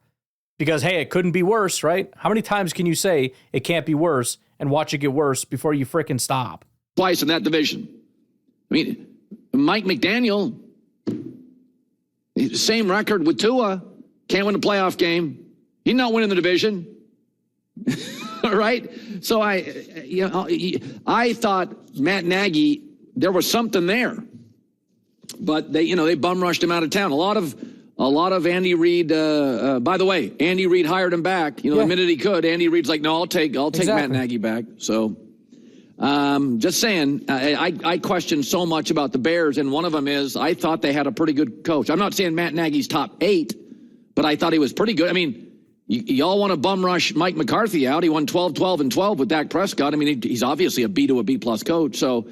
A: Because, hey, it couldn't be worse, right? How many times can you say it can't be worse and watch it get worse before you frickin' stop?
L: Twice in that division. I mean, Mike McDaniel, same record with Tua, can't win a playoff game. He's not winning the division. All right? So I thought Matt Nagy, there was something there. But they bum rushed him out of town. A lot of Andy Reid. By the way, Andy Reid hired him back. The minute he could, Andy Reid's like, no, I'll take Matt Nagy back. So, just saying, I question so much about the Bears, and one of them is I thought they had a pretty good coach. I'm not saying Matt Nagy's top 8, but I thought he was pretty good. I mean, y'all want to bum rush Mike McCarthy out? He won 12, 12, and 12 with Dak Prescott. I mean, he's obviously a B to a B plus coach. So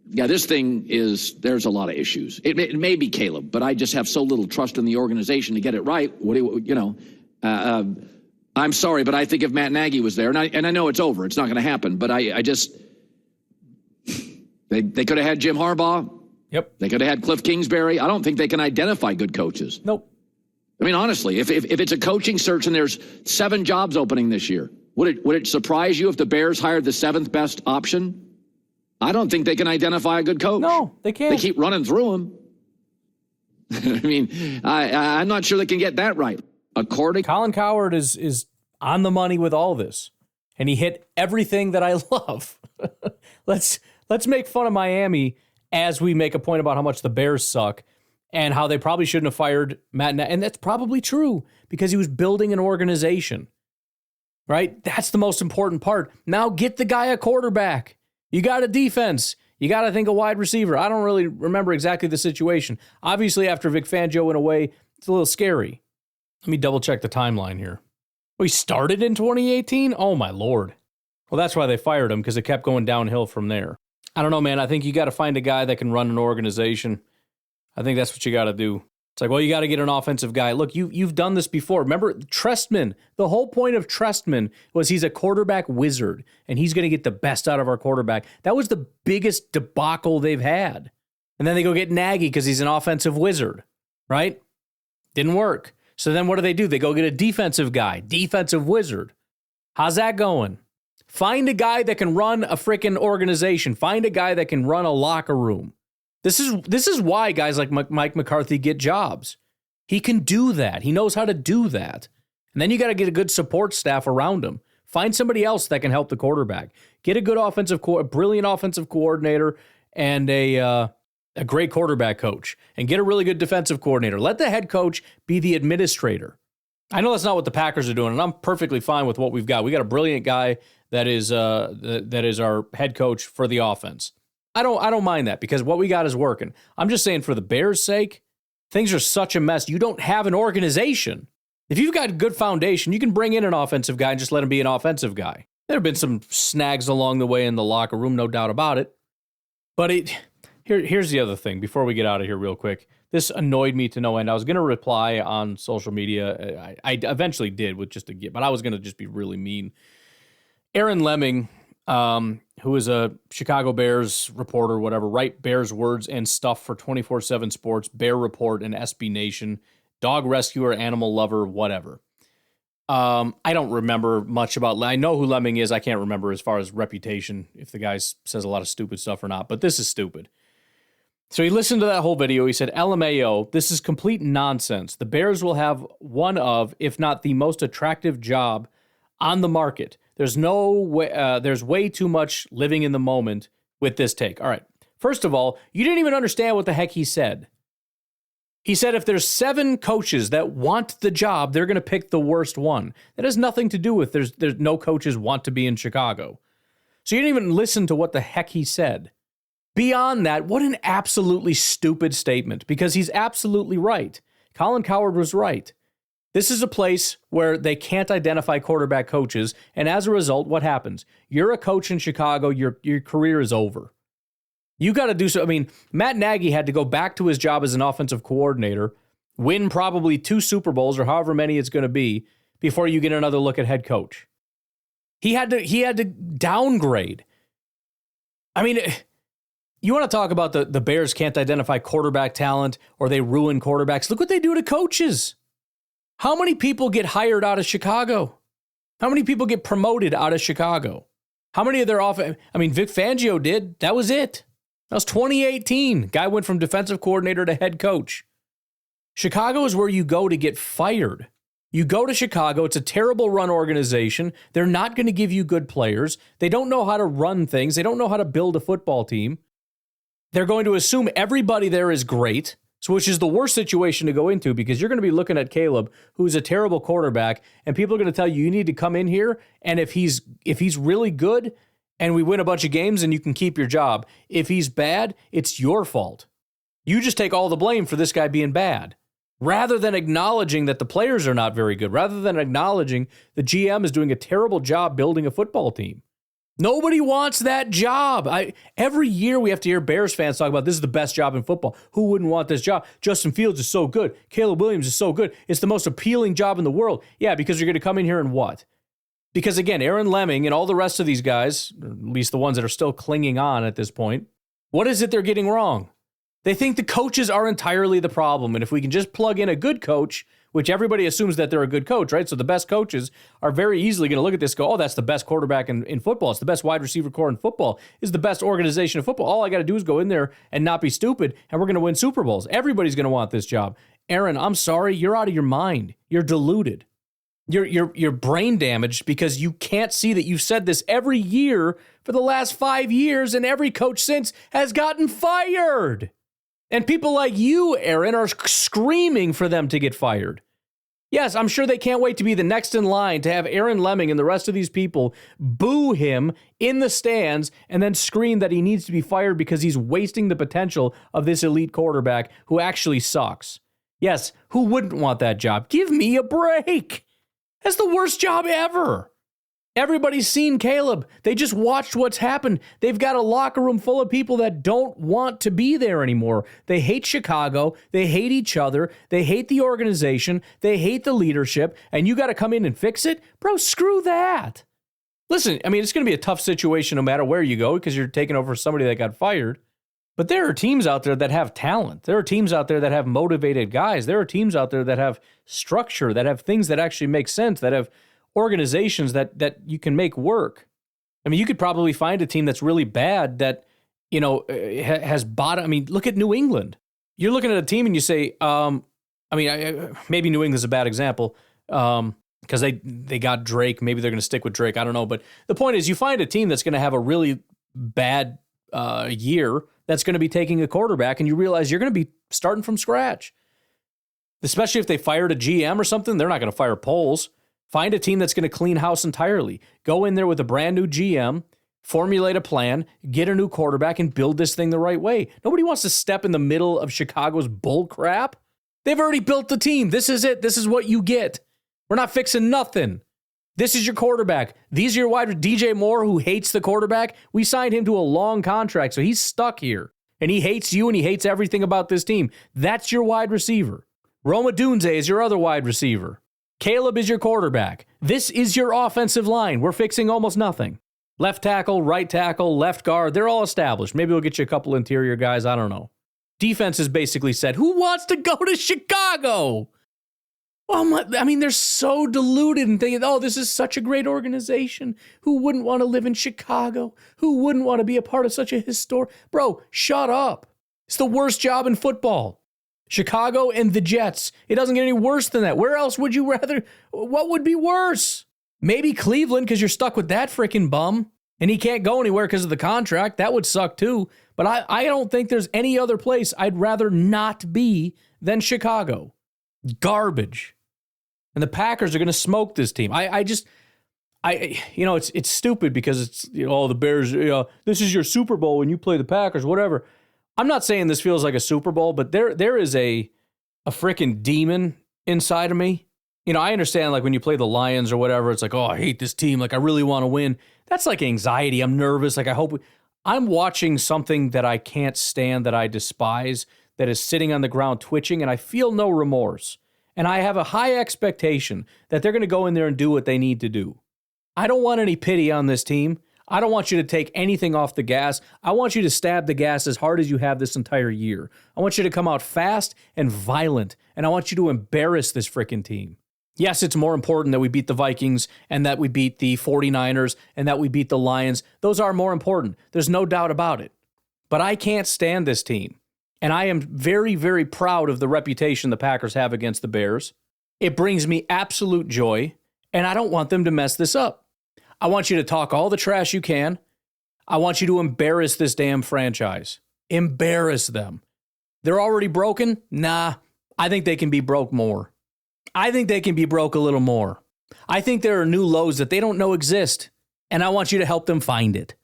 L: this thing there's a lot of issues. It may be Caleb, but I just have so little trust in the organization to get it right. I'm sorry, but I think if Matt Nagy was there, and I know it's over, it's not going to happen, but I just, they could have had Jim Harbaugh.
A: Yep.
L: They could have had Cliff Kingsbury. I don't think they can identify good coaches.
A: Nope.
L: I mean, honestly, if it's a coaching search and there's 7 jobs opening this year, would it surprise you if the Bears hired the 7th best option? I don't think they can identify a good coach.
A: No, they can't.
L: They keep running through them. I mean, I'm not sure they can get that right.
A: Colin Cowherd is on the money with all this, and he hit everything that I love. Let's make fun of Miami as we make a point about how much the Bears suck and how they probably shouldn't have fired Matt Nagy. And that's probably true because he was building an organization, right? That's the most important part. Now get the guy a quarterback. You got a defense. You got to think a wide receiver. I don't really remember exactly the situation. Obviously, after Vic Fangio went away, it's a little scary. Let me double check the timeline here. We started in 2018? Oh, my Lord. Well, that's why they fired him, because it kept going downhill from there. I don't know, man. I think you got to find a guy that can run an organization. I think that's what you got to do. It's like, well, you got to get an offensive guy. Look, you've done this before. Remember Trestman? The whole point of Trestman was he's a quarterback wizard, and he's going to get the best out of our quarterback. That was the biggest debacle they've had. And then they go get Nagy because he's an offensive wizard, right? Didn't work. So then what do? They go get a defensive guy, defensive wizard. How's that going? Find a guy that can run a freaking organization. Find a guy that can run a locker room. This is why guys like Mike McCarthy get jobs. He can do that. He knows how to do that. And then you got to get a good support staff around him. Find somebody else that can help the quarterback. Get a good brilliant offensive coordinator and a great quarterback coach. And get a really good defensive coordinator. Let the head coach be the administrator. I know that's not what the Packers are doing, and I'm perfectly fine with what we've got. We got a brilliant guy that is our head coach for the offense. I don't mind that because what we got is working. I'm just saying for the Bears' sake, things are such a mess. You don't have an organization. If you've got a good foundation, you can bring in an offensive guy and just let him be an offensive guy. There have been some snags along the way in the locker room, no doubt about it. But here's the other thing before we get out of here real quick. This annoyed me to no end. I was going to reply on social media. I eventually did with just a gift, but I was going to just be really mean. Aaron Lemming, who is a Chicago Bears reporter, whatever, write Bears words and stuff for 24/7 Sports, Bear Report, and SB Nation, dog rescuer, animal lover, whatever. I don't remember much about. I know who Lemming is. I can't remember as far as reputation, if the guy says a lot of stupid stuff or not. But this is stupid. So he listened to that whole video. He said, LMAO, this is complete nonsense. The Bears will have one of, if not the most attractive job on the market. There's no way, there's way too much living in the moment with this take. All right. First of all, you didn't even understand what the heck he said. He said if there's 7 coaches that want the job, they're going to pick the worst one. That has nothing to do with there's no coaches want to be in Chicago. So you didn't even listen to what the heck he said. Beyond that, what an absolutely stupid statement, because he's absolutely right. Colin Cowherd was right. This is a place where they can't identify quarterback coaches, and as a result, what happens? You're a coach in Chicago, your career is over. You got to do so. I mean, Matt Nagy had to go back to his job as an offensive coordinator, win probably 2 Super Bowls or however many it's going to be before you get another look at head coach. He had to downgrade. I mean, you want to talk about the Bears can't identify quarterback talent or they ruin quarterbacks. Look what they do to coaches. How many people get hired out of Chicago? How many people get promoted out of Chicago? How many of their Vic Fangio did. That was it. That was 2018. Guy went from defensive coordinator to head coach. Chicago is where you go to get fired. You go to Chicago. It's a terrible run organization. They're not going to give you good players. They don't know how to run things. They don't know how to build a football team. They're going to assume everybody there is great, so which is the worst situation to go into, because you're going to be looking at Caleb, who's a terrible quarterback, and people are going to tell you need to come in here, and if he's really good and we win a bunch of games, and you can keep your job. If he's bad, it's your fault. You just take all the blame for this guy being bad, rather than acknowledging that the players are not very good, rather than acknowledging the GM is doing a terrible job building a football team. Nobody wants that job. Every year we have to hear Bears fans talk about this is the best job in football. Who wouldn't want this job? Justin Fields is so good. Caleb Williams is so good. It's the most appealing job in the world. Yeah, because you're going to come in here and what? Because again, Aaron Leming and all the rest of these guys, or at least the ones that are still clinging on at this point, what is it they're getting wrong? They think the coaches are entirely the problem. And if we can just plug in a good coach, which everybody assumes that they're a good coach, right? So the best coaches are very easily going to look at this and go, oh, that's the best quarterback in football. It's the best wide receiver core in football. It's the best organization of football. All I got to do is go in there and not be stupid, and we're going to win Super Bowls. Everybody's going to want this job. Aaron, I'm sorry, you're out of your mind. You're deluded. You're brain damaged because you can't see that you've said this every year for the last 5 years, and every coach since has gotten fired. And people like you, Aaron, are screaming for them to get fired. Yes, I'm sure they can't wait to be the next in line to have Aaron Leming and the rest of these people boo him in the stands and then scream that he needs to be fired because he's wasting the potential of this elite quarterback who actually sucks. Yes, who wouldn't want that job? Give me a break. That's the worst job ever. Everybody's seen Caleb. They just watched what's happened. They've got a locker room full of people that don't want to be there anymore. They hate Chicago. They hate each other. They hate the organization. They hate the leadership. And you got to come in and fix it? Bro, screw that. Listen, I mean, it's going to be a tough situation no matter where you go because you're taking over somebody that got fired. But there are teams out there that have talent. There are teams out there that have motivated guys. There are teams out there that have structure, that have things that actually make sense, that have organizations that you can make work. I mean, you could probably find a team that's really bad that, you know, has bottom. I mean, look at New England. You're looking at a team and you say, maybe New England's a bad example because they got Drake. Maybe they're going to stick with Drake. I don't know. But the point is you find a team that's going to have a really bad year that's going to be taking a quarterback and you realize you're going to be starting from scratch. Especially if they fired a GM or something, they're not going to fire Poles. Find a team that's going to clean house entirely. Go in there with a brand new GM, formulate a plan, get a new quarterback, and build this thing the right way. Nobody wants to step in the middle of Chicago's bull crap. They've already built the team. This is it. This is what you get. We're not fixing nothing. This is your quarterback. These are your wide. DJ Moore, who hates the quarterback, we signed him to a long contract, so he's stuck here. And he hates you, and he hates everything about this team. That's your wide receiver. Roma Dunze is your other wide receiver. Caleb is your quarterback. This is your offensive line. We're fixing almost nothing. Left tackle, right tackle, left guard, they're all established. Maybe we'll get you a couple interior guys. I don't know. Defense has basically said, who wants to go to Chicago? They're so deluded and thinking, oh, this is such a great organization. Who wouldn't want to live in Chicago? Who wouldn't want to be a part of such a historic... Bro, shut up. It's the worst job in football. Chicago and the Jets. It doesn't get any worse than that. Where else would you rather? What would be worse? Maybe Cleveland because you're stuck with that freaking bum and he can't go anywhere because of the contract. That would suck too. But I don't think there's any other place I'd rather not be than Chicago. Garbage. And the Packers are going to smoke this team. It's stupid because it's, the Bears, this is your Super Bowl when you play the Packers, whatever. I'm not saying this feels like a Super Bowl, but there is a freaking demon inside of me. I understand like when you play the Lions or whatever, it's like, oh, I hate this team. Like I really want to win. That's like anxiety. I'm nervous. Like I'm watching something that I can't stand, that I despise, that is sitting on the ground twitching, and I feel no remorse. And I have a high expectation that they're going to go in there and do what they need to do. I don't want any pity on this team. I don't want you to take anything off the gas. I want you to stab the gas as hard as you have this entire year. I want you to come out fast and violent, and I want you to embarrass this freaking team. Yes, it's more important that we beat the Vikings and that we beat the 49ers and that we beat the Lions. Those are more important. There's no doubt about it. But I can't stand this team. And I am very, very proud of the reputation the Packers have against the Bears. It brings me absolute joy, and I don't want them to mess this up. I want you to talk all the trash you can. I want you to embarrass this damn franchise. Embarrass them. They're already broken? Nah, I think they can be broke more. I think they can be broke a little more. I think there are new lows that they don't know exist, and I want you to help them find it.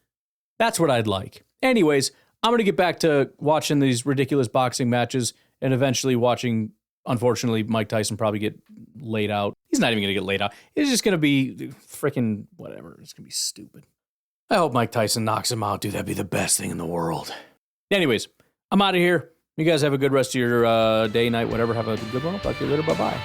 A: That's what I'd like. Anyways, I'm going to get back to watching these ridiculous boxing matches and eventually watching, unfortunately, Mike Tyson probably get laid out. He's not even going to get laid out. It's just going to be freaking whatever. It's going to be stupid. I hope Mike Tyson knocks him out, dude. That'd be the best thing in the world. Anyways, I'm out of here. You guys have a good rest of your day, night, whatever. Have a good one. I'll talk to you later. Bye-bye.